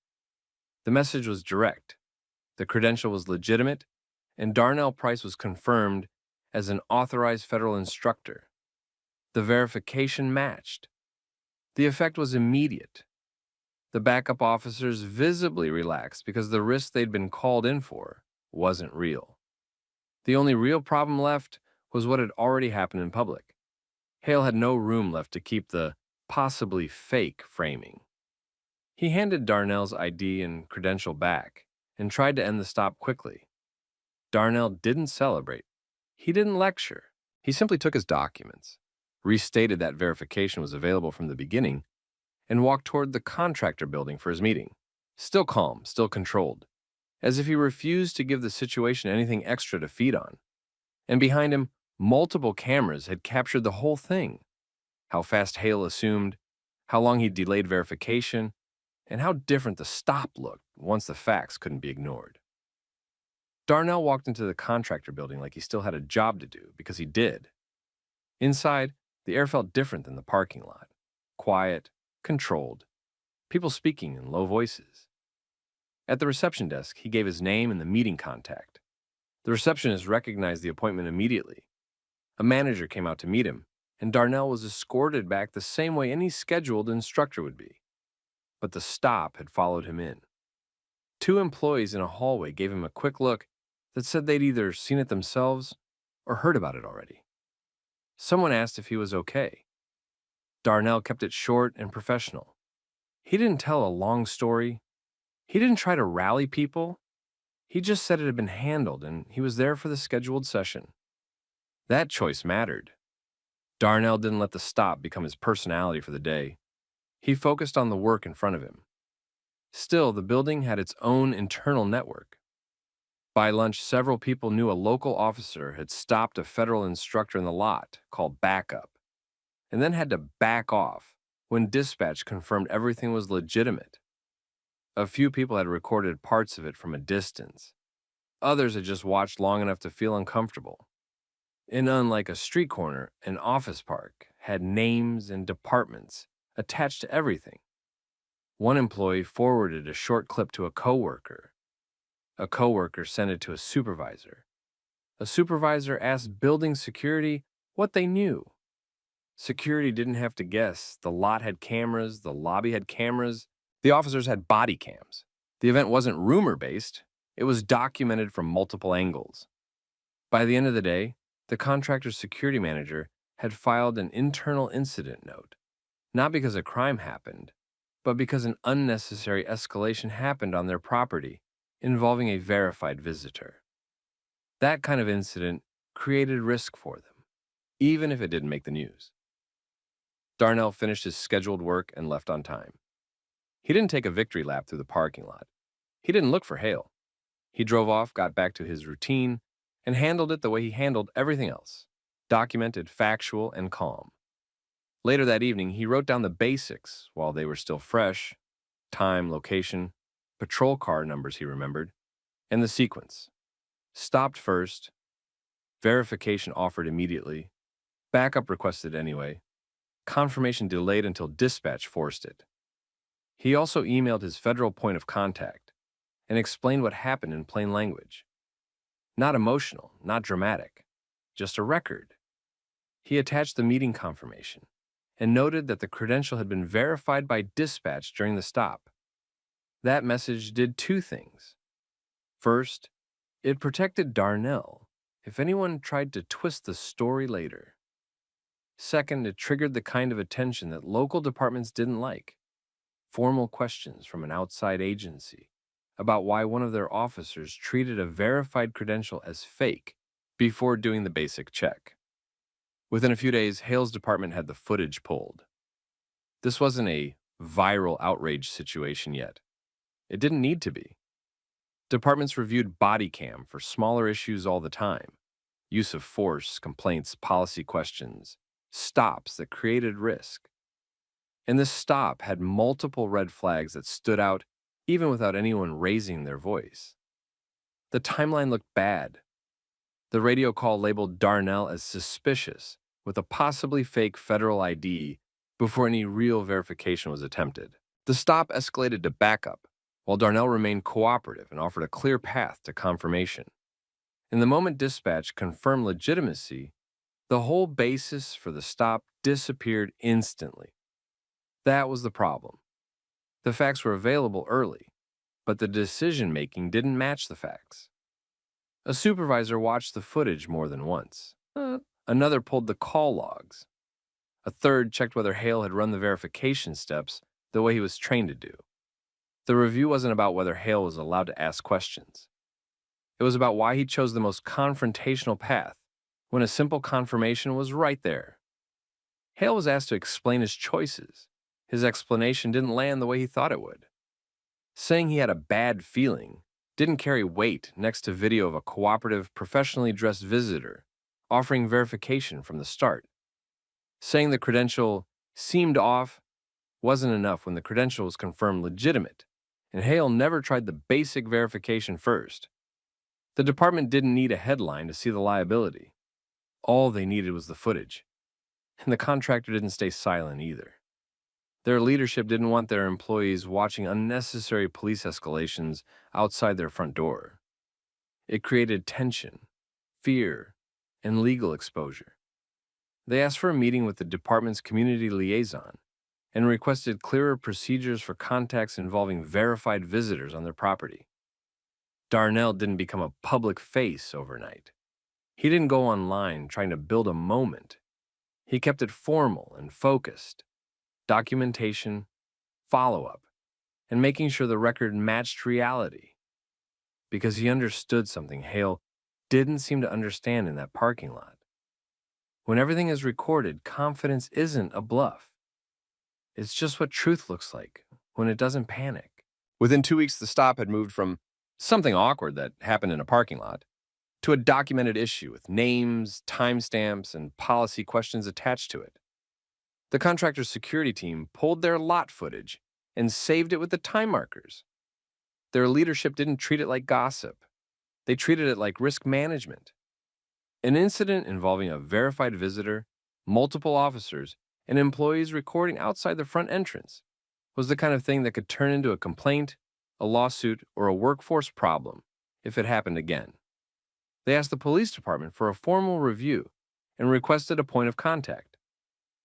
The message was direct, the credential was legitimate, and Darnell Price was confirmed as an authorized federal instructor. The verification matched. The effect was immediate. The backup officers visibly relaxed because the risk they'd been called in for wasn't real. The only real problem left was what had already happened in public. Hale had no room left to keep the possibly fake framing. He handed Darnell's ID and credential back and tried to end the stop quickly. Darnell didn't celebrate. He didn't lecture. He simply took his documents, restated that verification was available from the beginning, and walked toward the contractor building for his meeting, still calm, still controlled, as if he refused to give the situation anything extra to feed on. And behind him, multiple cameras had captured the whole thing. How fast Hale assumed, how long he delayed verification, and how different the stop looked once the facts couldn't be ignored. Darnell walked into the contractor building like he still had a job to do, because he did. Inside, the air felt different than the parking lot. Quiet, controlled, people speaking in low voices. At the reception desk, he gave his name and the meeting contact. The receptionist recognized the appointment immediately. A manager came out to meet him, and Darnell was escorted back the same way any scheduled instructor would be. But the stop had followed him in. Two employees in a hallway gave him a quick look that said they'd either seen it themselves or heard about it already. Someone asked if he was okay. Darnell kept it short and professional. He didn't tell a long story. He didn't try to rally people. He just said it had been handled and he was there for the scheduled session. That choice mattered. Darnell didn't let the stop become his personality for the day. He focused on the work in front of him. Still, the building had its own internal network. By lunch, several people knew a local officer had stopped a federal instructor in the lot called backup, and then had to back off when dispatch confirmed everything was legitimate. A few people had recorded parts of it from a distance. Others had just watched long enough to feel uncomfortable. And unlike a street corner, an office park had names and departments attached to everything. One employee forwarded a short clip to a coworker. A coworker sent it to a supervisor. A supervisor asked building security what they knew. Security didn't have to guess. The lot had cameras, the lobby had cameras, the officers had body cams. The event wasn't rumor-based, it was documented from multiple angles. By the end of the day, the contractor's security manager had filed an internal incident note, not because a crime happened, but because an unnecessary escalation happened on their property involving a verified visitor. That kind of incident created risk for them, even if it didn't make the news. Darnell finished his scheduled work and left on time. He didn't take a victory lap through the parking lot. He didn't look for Hale. He drove off, got back to his routine, and handled it the way he handled everything else, documented, factual, and calm. Later that evening, he wrote down the basics while they were still fresh: time, location, patrol car numbers he remembered, and the sequence. Stopped first, verification offered immediately, backup requested anyway, confirmation delayed until dispatch forced it. He also emailed his federal point of contact and explained what happened in plain language. Not emotional, not dramatic, just a record. He attached the meeting confirmation and noted that the credential had been verified by dispatch during the stop. That message did two things. First, it protected Darnell if anyone tried to twist the story later. Second, it triggered the kind of attention that local departments didn't like. Formal questions from an outside agency about why one of their officers treated a verified credential as fake before doing the basic check. Within a few days, Hale's department had the footage pulled. This wasn't a viral outrage situation yet. It didn't need to be. Departments reviewed Bodycam for smaller issues all the time. Use of force, complaints, policy questions, stops that created risk. And this stop had multiple red flags that stood out even without anyone raising their voice. The timeline looked bad. The radio call labeled Darnell as suspicious with a possibly fake federal ID before any real verification was attempted. The stop escalated to backup, while Darnell remained cooperative and offered a clear path to confirmation. And the moment dispatch confirmed legitimacy, the whole basis for the stop disappeared instantly. That was the problem. The facts were available early, but the decision-making didn't match the facts. A supervisor watched the footage more than once. Another pulled the call logs. A third checked whether Hale had run the verification steps the way he was trained to do. The review wasn't about whether Hale was allowed to ask questions. It was about why he chose the most confrontational path when a simple confirmation was right there. Hale was asked to explain his choices. His explanation didn't land the way he thought it would. Saying he had a bad feeling didn't carry weight next to video of a cooperative, professionally dressed visitor offering verification from the start. Saying the credential seemed off wasn't enough when the credential was confirmed legitimate, and Hale never tried the basic verification first. The department didn't need a headline to see the liability. All they needed was the footage. And the contractor didn't stay silent either. Their leadership didn't want their employees watching unnecessary police escalations outside their front door. It created tension, fear, and legal exposure. They asked for a meeting with the department's community liaison and requested clearer procedures for contacts involving verified visitors on their property. Darnell didn't become a public face overnight. He didn't go online trying to build a moment. He kept it formal and focused. Documentation, follow-up, and making sure the record matched reality. Because he understood something Hale didn't seem to understand in that parking lot. When everything is recorded, confidence isn't a bluff. It's just what truth looks like when it doesn't panic. Within 2 weeks, the stop had moved from something awkward that happened in a parking lot to a documented issue with names, timestamps, and policy questions attached to it. The contractor's security team pulled their lot footage and saved it with the time markers. Their leadership didn't treat it like gossip. They treated it like risk management. An incident involving a verified visitor, multiple officers, and employees recording outside the front entrance was the kind of thing that could turn into a complaint, a lawsuit, or a workforce problem if it happened again. They asked the police department for a formal review and requested a point of contact.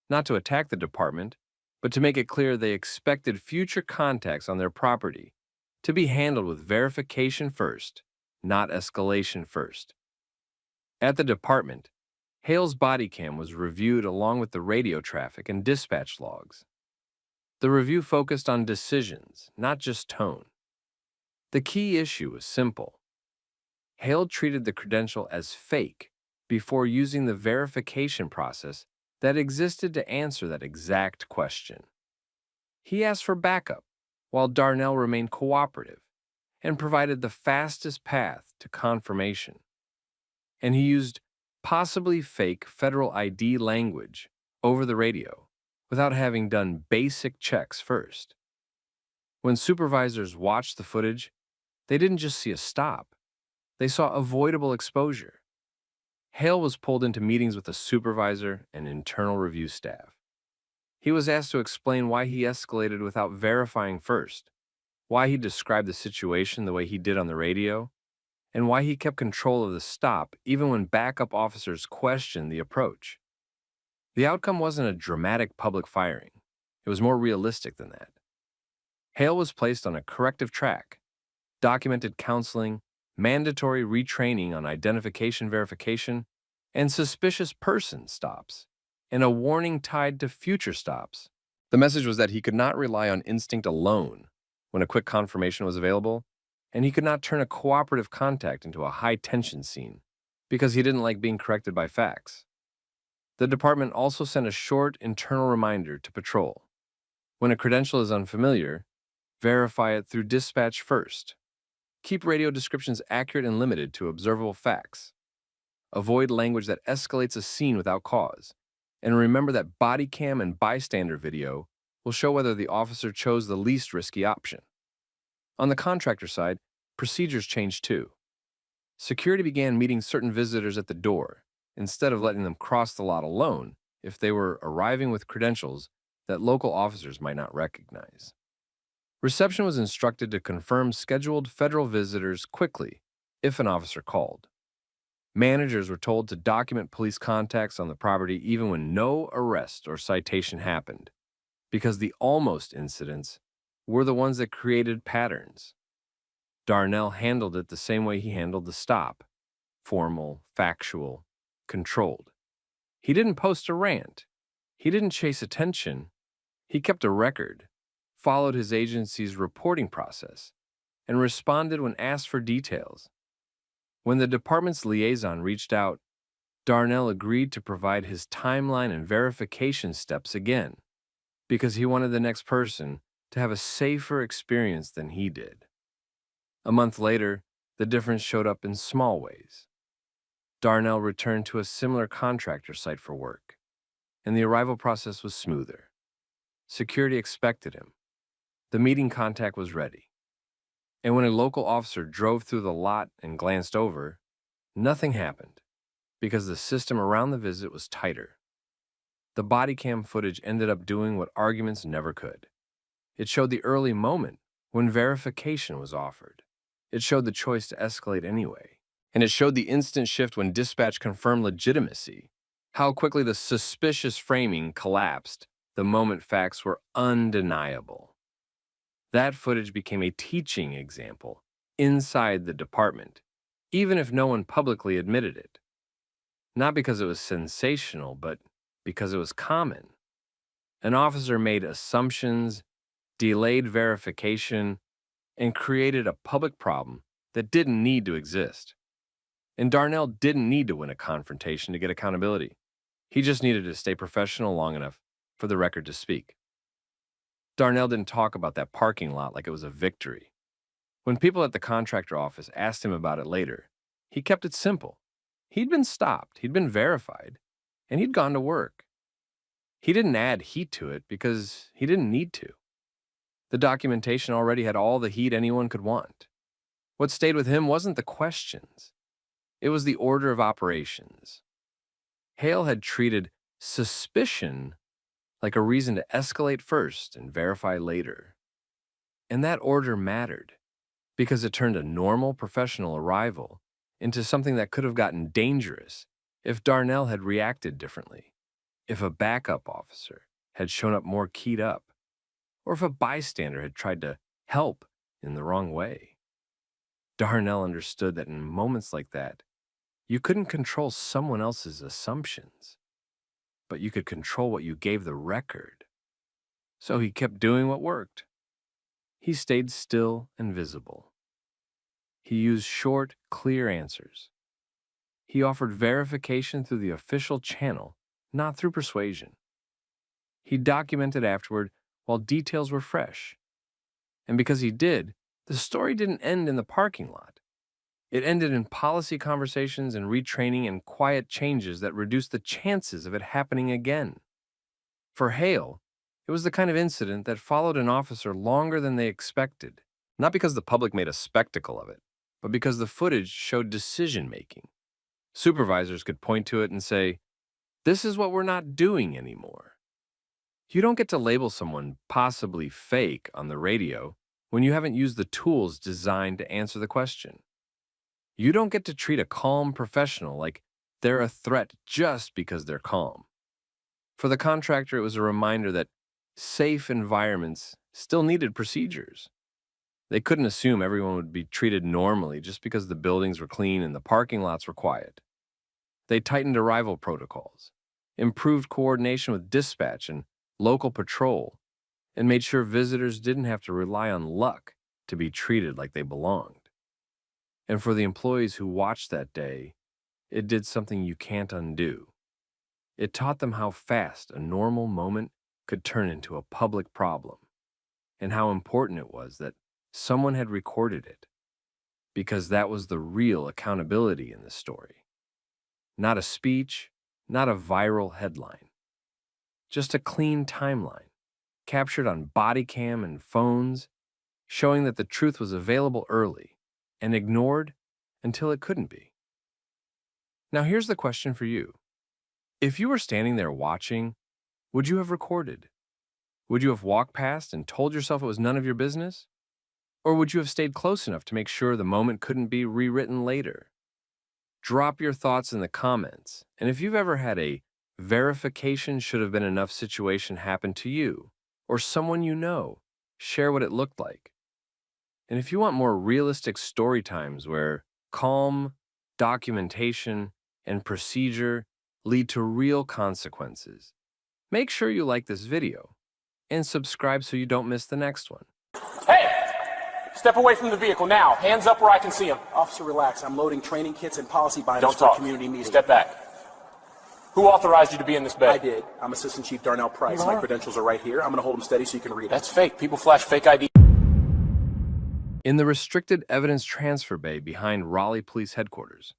Not to attack the department, but to make it clear they expected future contacts on their property to be handled with verification first, not escalation first. At the department, Hale's body cam was reviewed along with the radio traffic and dispatch logs. The review focused on decisions, not just tone. The key issue was simple. Hale treated the credential as fake before using the verification process that existed to answer that exact question. He asked for backup, while Darnell remained cooperative and provided the fastest path to confirmation. And he used possibly fake federal ID language over the radio without having done basic checks first. When supervisors watched the footage, they didn't just see a stop. They saw avoidable exposure. Hale was pulled into meetings with a supervisor and internal review staff. He was asked to explain why he escalated without verifying first, why he described the situation the way he did on the radio, and why he kept control of the stop even when backup officers questioned the approach. The outcome wasn't a dramatic public firing. It was more realistic than that. Hale was placed on a corrective track, documented counseling, mandatory retraining on identification verification, and suspicious person stops, and a warning tied to future stops. The message was that he could not rely on instinct alone when a quick confirmation was available, and he could not turn a cooperative contact into a high-tension scene because he didn't like being corrected by facts. The department also sent a short internal reminder to patrol. When a credential is unfamiliar, verify it through dispatch first. Keep radio descriptions accurate and limited to observable facts. Avoid language that escalates a scene without cause. And remember that body cam and bystander video will show whether the officer chose the least risky option. On the contractor side, procedures changed too. Security began meeting certain visitors at the door, instead of letting them cross the lot alone if they were arriving with credentials that local officers might not recognize. Reception was instructed to confirm scheduled federal visitors quickly if an officer called. Managers were told to document police contacts on the property even when no arrest or citation happened, because the almost incidents were the ones that created patterns. Darnell handled it the same way he handled the stop: formal, factual, controlled. He didn't post a rant. He didn't chase attention. He kept a record, followed his agency's reporting process, and responded when asked for details. When the department's liaison reached out, Darnell agreed to provide his timeline and verification steps again, because he wanted the next person to have a safer experience than he did. A month later, the difference showed up in small ways. Darnell returned to a similar contractor site for work, and the arrival process was smoother. Security expected him. The meeting contact was ready. And when a local officer drove through the lot and glanced over, nothing happened, because the system around the visit was tighter. The body cam footage ended up doing what arguments never could. It showed the early moment when verification was offered. It showed the choice to escalate anyway. And it showed the instant shift when dispatch confirmed legitimacy, how quickly the suspicious framing collapsed the moment facts were undeniable. That footage became a teaching example inside the department, even if no one publicly admitted it. Not because it was sensational, but because it was common. An officer made assumptions, delayed verification, and created a public problem that didn't need to exist. And Darnell didn't need to win a confrontation to get accountability. He just needed to stay professional long enough for the record to speak. Darnell didn't talk about that parking lot like it was a victory. When people at the contractor office asked him about it later, he kept it simple. He'd been stopped, he'd been verified, and he'd gone to work. He didn't add heat to it because he didn't need to. The documentation already had all the heat anyone could want. What stayed with him wasn't the questions. It was the order of operations. Hale had treated suspicion like a reason to escalate first and verify later. And that order mattered because it turned a normal professional arrival into something that could have gotten dangerous if Darnell had reacted differently, if a backup officer had shown up more keyed up, or if a bystander had tried to help in the wrong way. Darnell understood that in moments like that, you couldn't control someone else's assumptions, but you could control what you gave the record. So he kept doing what worked. He stayed still and visible. He used short, clear answers. He offered verification through the official channel, not through persuasion. He documented afterward while details were fresh. And because he did, the story didn't end in the parking lot. It ended in policy conversations and retraining and quiet changes that reduced the chances of it happening again. For Hale, it was the kind of incident that followed an officer longer than they expected, not because the public made a spectacle of it, but because the footage showed decision-making. Supervisors could point to it and say, "This is what we're not doing anymore." You don't get to label someone possibly fake on the radio when you haven't used the tools designed to answer the question. You don't get to treat a calm professional like they're a threat just because they're calm. For the contractor, it was a reminder that safe environments still needed procedures. They couldn't assume everyone would be treated normally just because the buildings were clean and the parking lots were quiet. They tightened arrival protocols, improved coordination with dispatch and local patrol, and made sure visitors didn't have to rely on luck to be treated like they belonged. And for the employees who watched that day, it did something you can't undo. It taught them how fast a normal moment could turn into a public problem, and how important it was that someone had recorded it, because that was the real accountability in this story. Not a speech, not a viral headline, just a clean timeline, captured on Bodycam and phones, showing that the truth was available early and ignored until it couldn't be. Now here's the question for you. If you were standing there watching, would you have recorded? Would you have walked past and told yourself it was none of your business? Or would you have stayed close enough to make sure the moment couldn't be rewritten later? Drop your thoughts in the comments, and if you've ever had a verification should have been enough situation happen to you, or someone you know, share what it looked like. And if you want more realistic story times where calm, documentation, and procedure lead to real consequences, make sure you like this video and subscribe so you don't miss the next one. Hey! Step away from the vehicle now. Hands up where I can see them. Officer, relax. I'm loading training kits and policy binders Don't for talk. a community meeting. Step back. Who authorized you to be in this bed? I did. I'm Assistant Chief Darnell Price. My credentials are right here. I'm going to hold them steady so you can read them. That's fake. People flash fake ID. In the restricted evidence transfer bay behind Raleigh Police Headquarters,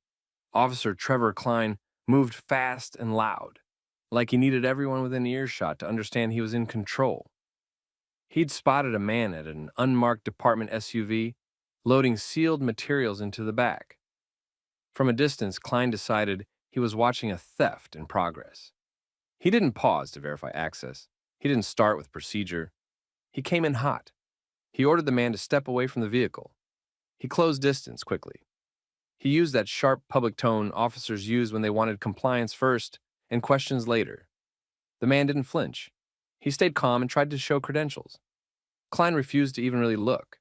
Officer Trevor Klein moved fast and loud, like he needed everyone within earshot to understand he was in control. He'd spotted a man at an unmarked department SUV loading sealed materials into the back. From a distance, Klein decided he was watching a theft in progress. He didn't pause to verify access. He didn't start with procedure. He came in hot. He ordered the man to step away from the vehicle. He closed distance quickly. He used that sharp public tone officers use when they wanted compliance first and questions later. The man didn't flinch. He stayed calm and tried to show credentials. Klein refused to even really look,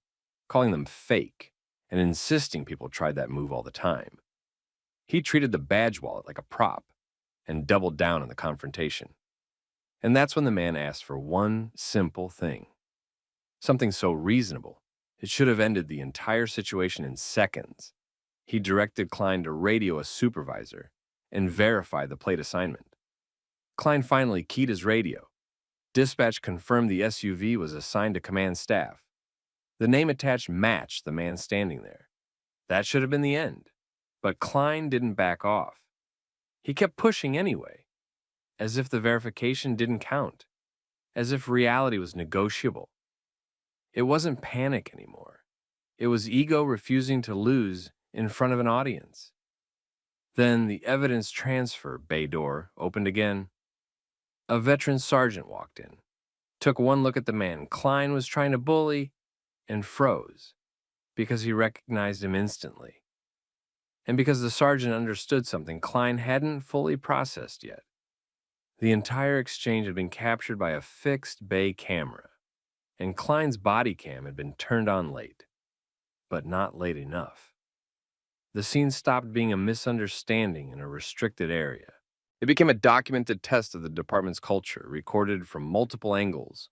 calling them fake and insisting people tried that move all the time. He treated the badge wallet like a prop and doubled down on the confrontation. And that's when the man asked for one simple thing. Something so reasonable, it should have ended the entire situation in seconds. He directed Klein to radio a supervisor and verify the plate assignment. Klein finally keyed his radio. Dispatch confirmed the SUV was assigned to command staff. The name attached matched the man standing there. That should have been the end. But Klein didn't back off. He kept pushing anyway, as if the verification didn't count, as if reality was negotiable. It wasn't panic anymore. It was ego refusing to lose in front of an audience. Then the evidence transfer bay door opened again. A veteran sergeant walked in, took one look at the man Klein was trying to bully, and froze, because he recognized him instantly. And because the sergeant understood something Klein hadn't fully processed yet. The entire exchange had been captured by a fixed bay camera, and Klein's body cam had been turned on late, but not late enough. The scene stopped being a misunderstanding in a restricted area. It became a documented test of the department's culture, recorded from multiple angles,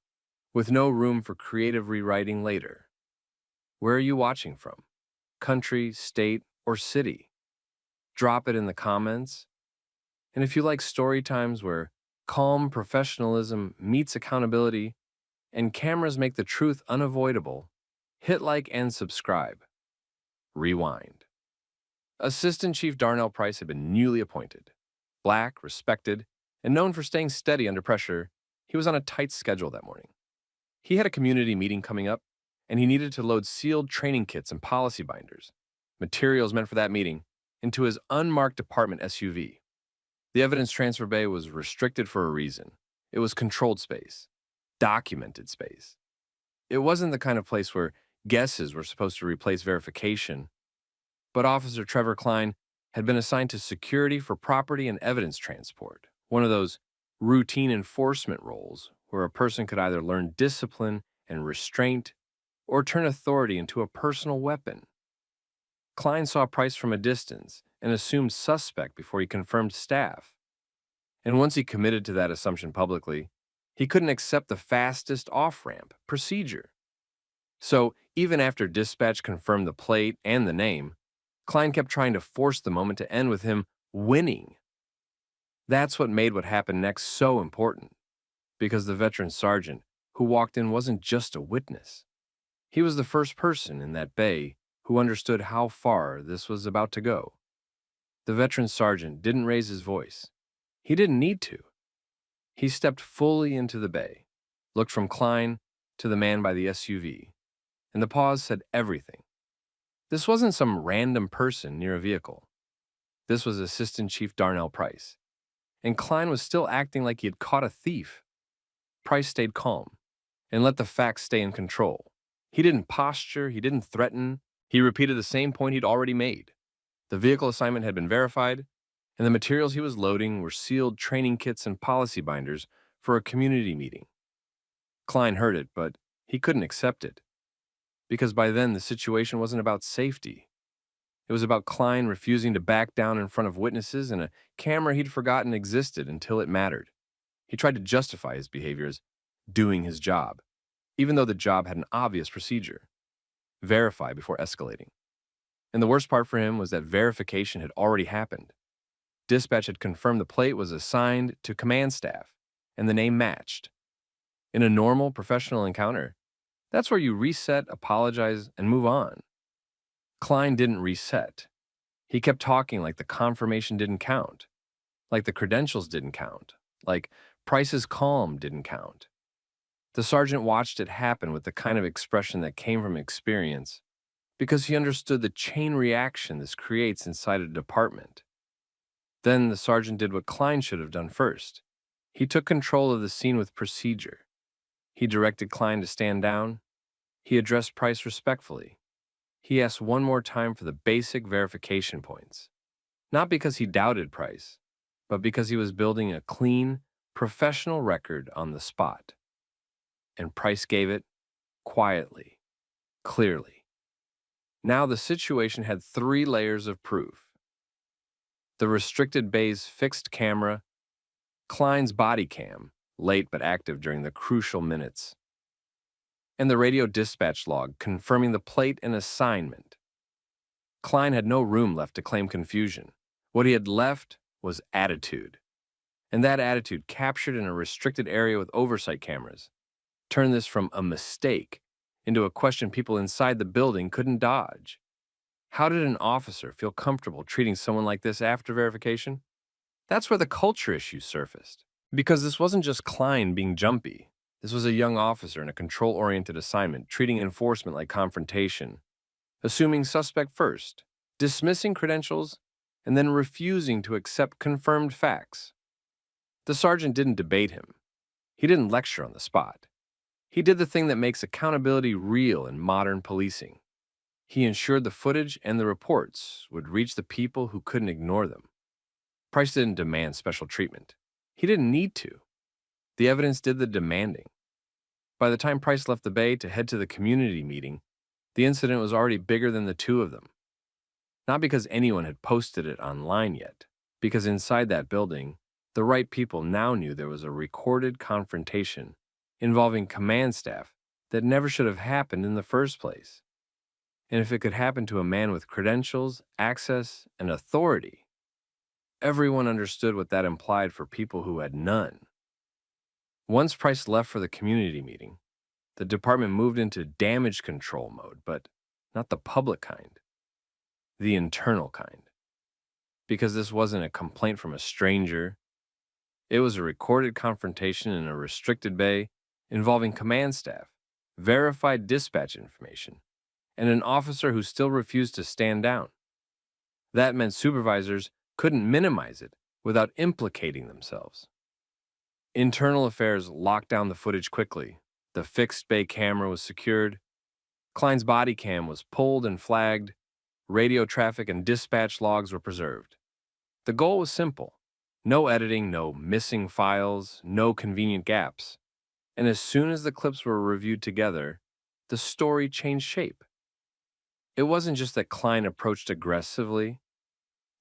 with no room for creative rewriting later. Where are you watching from? Country, state, or city? Drop it in the comments. And if you like story times where calm professionalism meets accountability and cameras make the truth unavoidable, hit like and subscribe. Rewind. Assistant Chief Darnell Price had been newly appointed. Black, respected, and known for staying steady under pressure, he was on a tight schedule that morning. He had a community meeting coming up, and he needed to load sealed training kits and policy binders, materials meant for that meeting, into his unmarked department SUV. The evidence transfer bay was restricted for a reason. It was controlled space, documented space. It wasn't the kind of place where guesses were supposed to replace verification, but Officer Trevor Klein had been assigned to security for property and evidence transport, one of those routine enforcement roles where a person could either learn discipline and restraint or turn authority into a personal weapon. Klein saw Price from a distance and assumed suspect before he confirmed staff. And once he committed to that assumption publicly, he couldn't accept the fastest off-ramp procedure. So, even after dispatch confirmed the plate and the name, Klein kept trying to force the moment to end with him winning. That's what made what happened next so important, because the veteran sergeant who walked in wasn't just a witness. He was the first person in that bay who understood how far this was about to go. The veteran sergeant didn't raise his voice. He didn't need to. He stepped fully into the bay, looked from Klein to the man by the SUV, and the pause said everything. This wasn't some random person near a vehicle. This was Assistant Chief Darnell Price, and Klein was still acting like he had caught a thief. Price stayed calm and let the facts stay in control. He didn't posture, he didn't threaten. He repeated the same point he'd already made. The vehicle assignment had been verified, and the materials he was loading were sealed training kits and policy binders for a community meeting. Klein heard it, but he couldn't accept it, because by then the situation wasn't about safety. It was about Klein refusing to back down in front of witnesses and a camera he'd forgotten existed until it mattered. He tried to justify his behavior as doing his job, even though the job had an obvious procedure: verify before escalating. And the worst part for him was that verification had already happened. Dispatch had confirmed the plate was assigned to command staff, and the name matched. In a normal professional encounter, that's where you reset, apologize, and move on. Klein didn't reset. He kept talking like the confirmation didn't count, like the credentials didn't count, like Price's calm didn't count. The sergeant watched it happen with the kind of expression that came from experience, because he understood the chain reaction this creates inside a department. Then the sergeant did what Klein should have done first. He took control of the scene with procedure. He directed Klein to stand down. He addressed Price respectfully. He asked one more time for the basic verification points. Not because he doubted Price, but because he was building a clean, professional record on the spot. And Price gave it quietly, clearly. Now the situation had 3 layers of proof: the restricted bay's fixed camera, Klein's body cam, late but active during the crucial minutes, and the radio dispatch log confirming the plate and assignment. Klein had no room left to claim confusion. What he had left was attitude. And that attitude, captured in a restricted area with oversight cameras, turned this from a mistake into a question people inside the building couldn't dodge. How did an officer feel comfortable treating someone like this after verification? That's where the culture issue surfaced. Because this wasn't just Klein being jumpy. This was a young officer in a control-oriented assignment, treating enforcement like confrontation, assuming suspect first, dismissing credentials, and then refusing to accept confirmed facts. The sergeant didn't debate him. He didn't lecture on the spot. He did the thing that makes accountability real in modern policing. He ensured the footage and the reports would reach the people who couldn't ignore them. Price didn't demand special treatment. He didn't need to. The evidence did the demanding. By the time Price left the bay to head to the community meeting, the incident was already bigger than the 2 of them. Not because anyone had posted it online yet, because inside that building, the right people now knew there was a recorded confrontation involving command staff that never should have happened in the first place. And if it could happen to a man with credentials, access, and authority, everyone understood what that implied for people who had none. Once Price left for the community meeting, the department moved into damage control mode, but not the public kind, the internal kind. Because this wasn't a complaint from a stranger. It was a recorded confrontation in a restricted bay involving command staff, verified dispatch information, and an officer who still refused to stand down. That meant supervisors couldn't minimize it without implicating themselves. Internal affairs locked down the footage quickly. The fixed bay camera was secured. Klein's body cam was pulled and flagged. Radio traffic and dispatch logs were preserved. The goal was simple: No editing, no missing files, no convenient gaps. And as soon as the clips were reviewed together, the story changed shape. It wasn't just that Klein approached aggressively,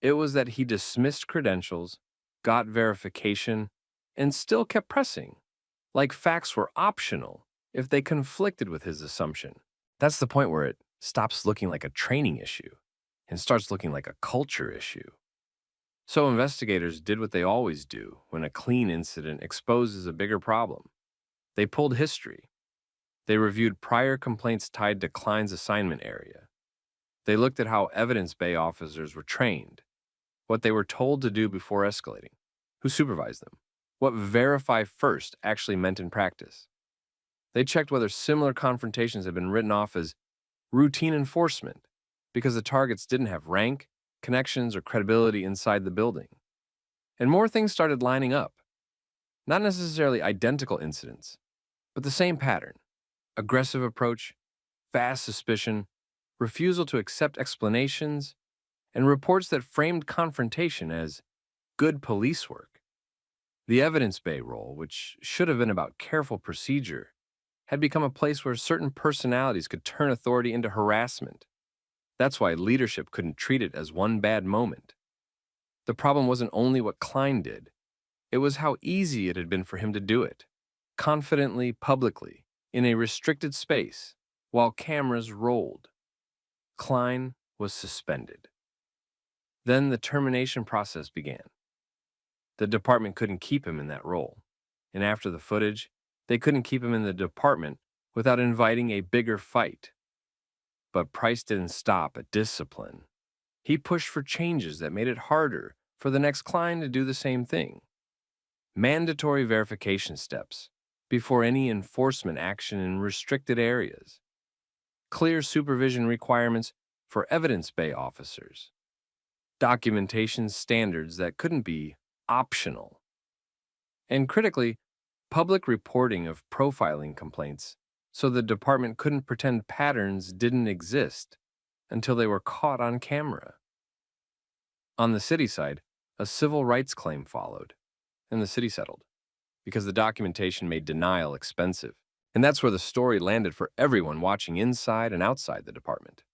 it was that he dismissed credentials, got verification, and still kept pressing, like facts were optional if they conflicted with his assumption. That's the point where it stops looking like a training issue and starts looking like a culture issue. So investigators did what they always do when a clean incident exposes a bigger problem. They pulled history. They reviewed prior complaints tied to Klein's assignment area. They looked at how evidence bay officers were trained, what they were told to do before escalating, who supervised them, what verify first actually meant in practice. They checked whether similar confrontations had been written off as routine enforcement because the targets didn't have rank, connections, or credibility inside the building. And more things started lining up. Not necessarily identical incidents, but the same pattern: aggressive approach, fast suspicion, refusal to accept explanations, and reports that framed confrontation as good police work. The evidence bay role, which should have been about careful procedure, had become a place where certain personalities could turn authority into harassment. That's why leadership couldn't treat it as one bad moment. The problem wasn't only what Klein did, it was how easy it had been for him to do it, confidently, publicly, in a restricted space, while cameras rolled. Klein was suspended. Then the termination process began. The department couldn't keep him in that role, and after the footage, they couldn't keep him in the department without inviting a bigger fight. But Price didn't stop at discipline. He pushed for changes that made it harder for the next Klein to do the same thing. Mandatory verification steps before any enforcement action in restricted areas. Clear supervision requirements for evidence bay officers. Documentation standards that couldn't be optional. And critically, public reporting of profiling complaints so the department couldn't pretend patterns didn't exist until they were caught on camera. On the city side, a civil rights claim followed, and the city settled, because the documentation made denial expensive. And that's where the story landed for everyone watching inside and outside the department.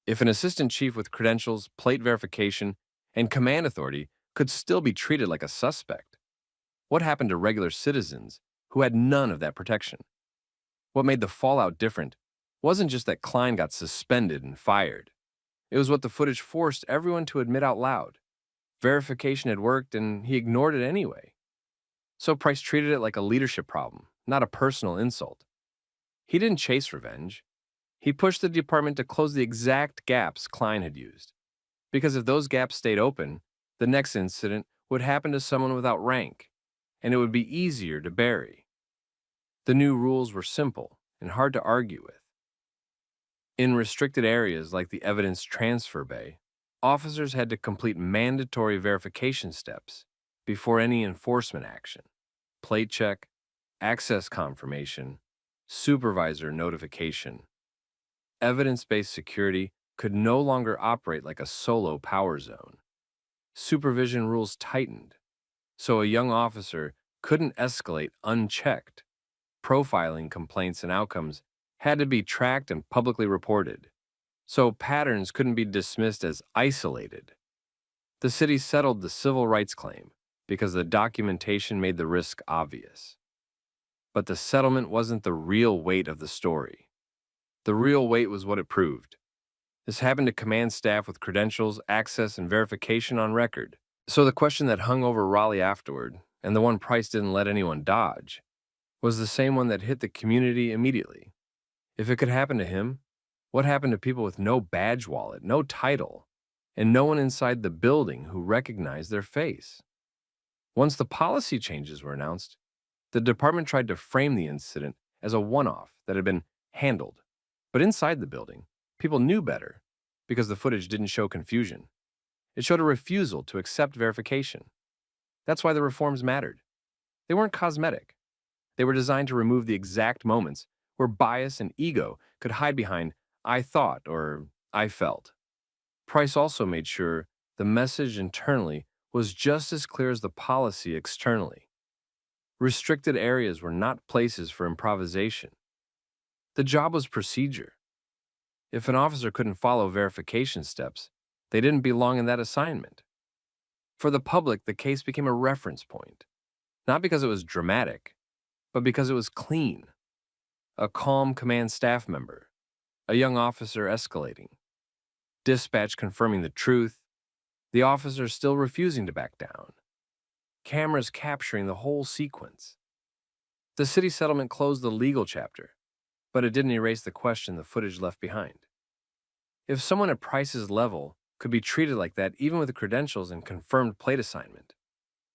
If an assistant chief with credentials, plate verification, and command authority could still be treated like a suspect, what happened to regular citizens who had none of that protection? What made the fallout different wasn't just that Klein got suspended and fired. It was what the footage forced everyone to admit out loud. Verification had worked, and he ignored it anyway. So Price treated it like a leadership problem, not a personal insult. He didn't chase revenge. He pushed the department to close the exact gaps Klein had used. Because if those gaps stayed open, the next incident would happen to someone without rank, and it would be easier to bury. The new rules were simple and hard to argue with. In restricted areas like the evidence transfer bay, officers had to complete mandatory verification steps before any enforcement action: plate check, access confirmation, supervisor notification. Evidence-based security could no longer operate like a solo power zone. Supervision rules tightened, so a young officer couldn't escalate unchecked. Profiling complaints and outcomes had to be tracked and publicly reported, so patterns couldn't be dismissed as isolated. The city settled the civil rights claim because the documentation made the risk obvious. But the settlement wasn't the real weight of the story. The real weight was what it proved. This happened to command staff with credentials, access, and verification on record. So the question that hung over Raleigh afterward, and the one Price didn't let anyone dodge, was the same one that hit the community immediately. If it could happen to him, what happened to people with no badge wallet, no title, and no one inside the building who recognized their face? Once the policy changes were announced, the department tried to frame the incident as a one-off that had been handled. But inside the building, people knew better because the footage didn't show confusion. It showed a refusal to accept verification. That's why the reforms mattered. They weren't cosmetic. They were designed to remove the exact moments where bias and ego could hide behind "I thought" or "I felt." Price also made sure the message internally was just as clear as the policy externally. Restricted areas were not places for improvisation. The job was procedure. If an officer couldn't follow verification steps, they didn't belong in that assignment. For the public, the case became a reference point, not because it was dramatic, but because it was clean. A calm command staff member, a young officer escalating, dispatch confirming the truth, the officer still refusing to back down, cameras capturing the whole sequence. The city settlement closed the legal chapter, but it didn't erase the question the footage left behind. If someone at Price's level could be treated like that even with credentials and confirmed plate assignment,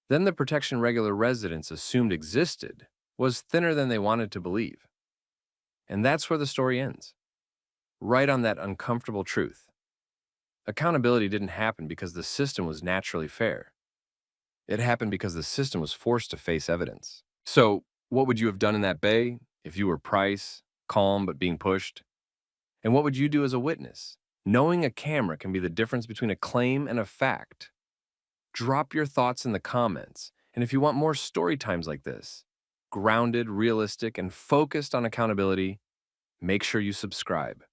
then the protection regular residents assumed existed was thinner than they wanted to believe. And that's where the story ends, right on that uncomfortable truth. Accountability didn't happen because the system was naturally fair. It happened because the system was forced to face evidence. So, what would you have done in that bay if you were Price, calm but being pushed? And what would you do as a witness, knowing a camera can be the difference between a claim and a fact? Drop your thoughts in the comments, and if you want more story times like this, grounded, realistic, and focused on accountability, make sure you subscribe.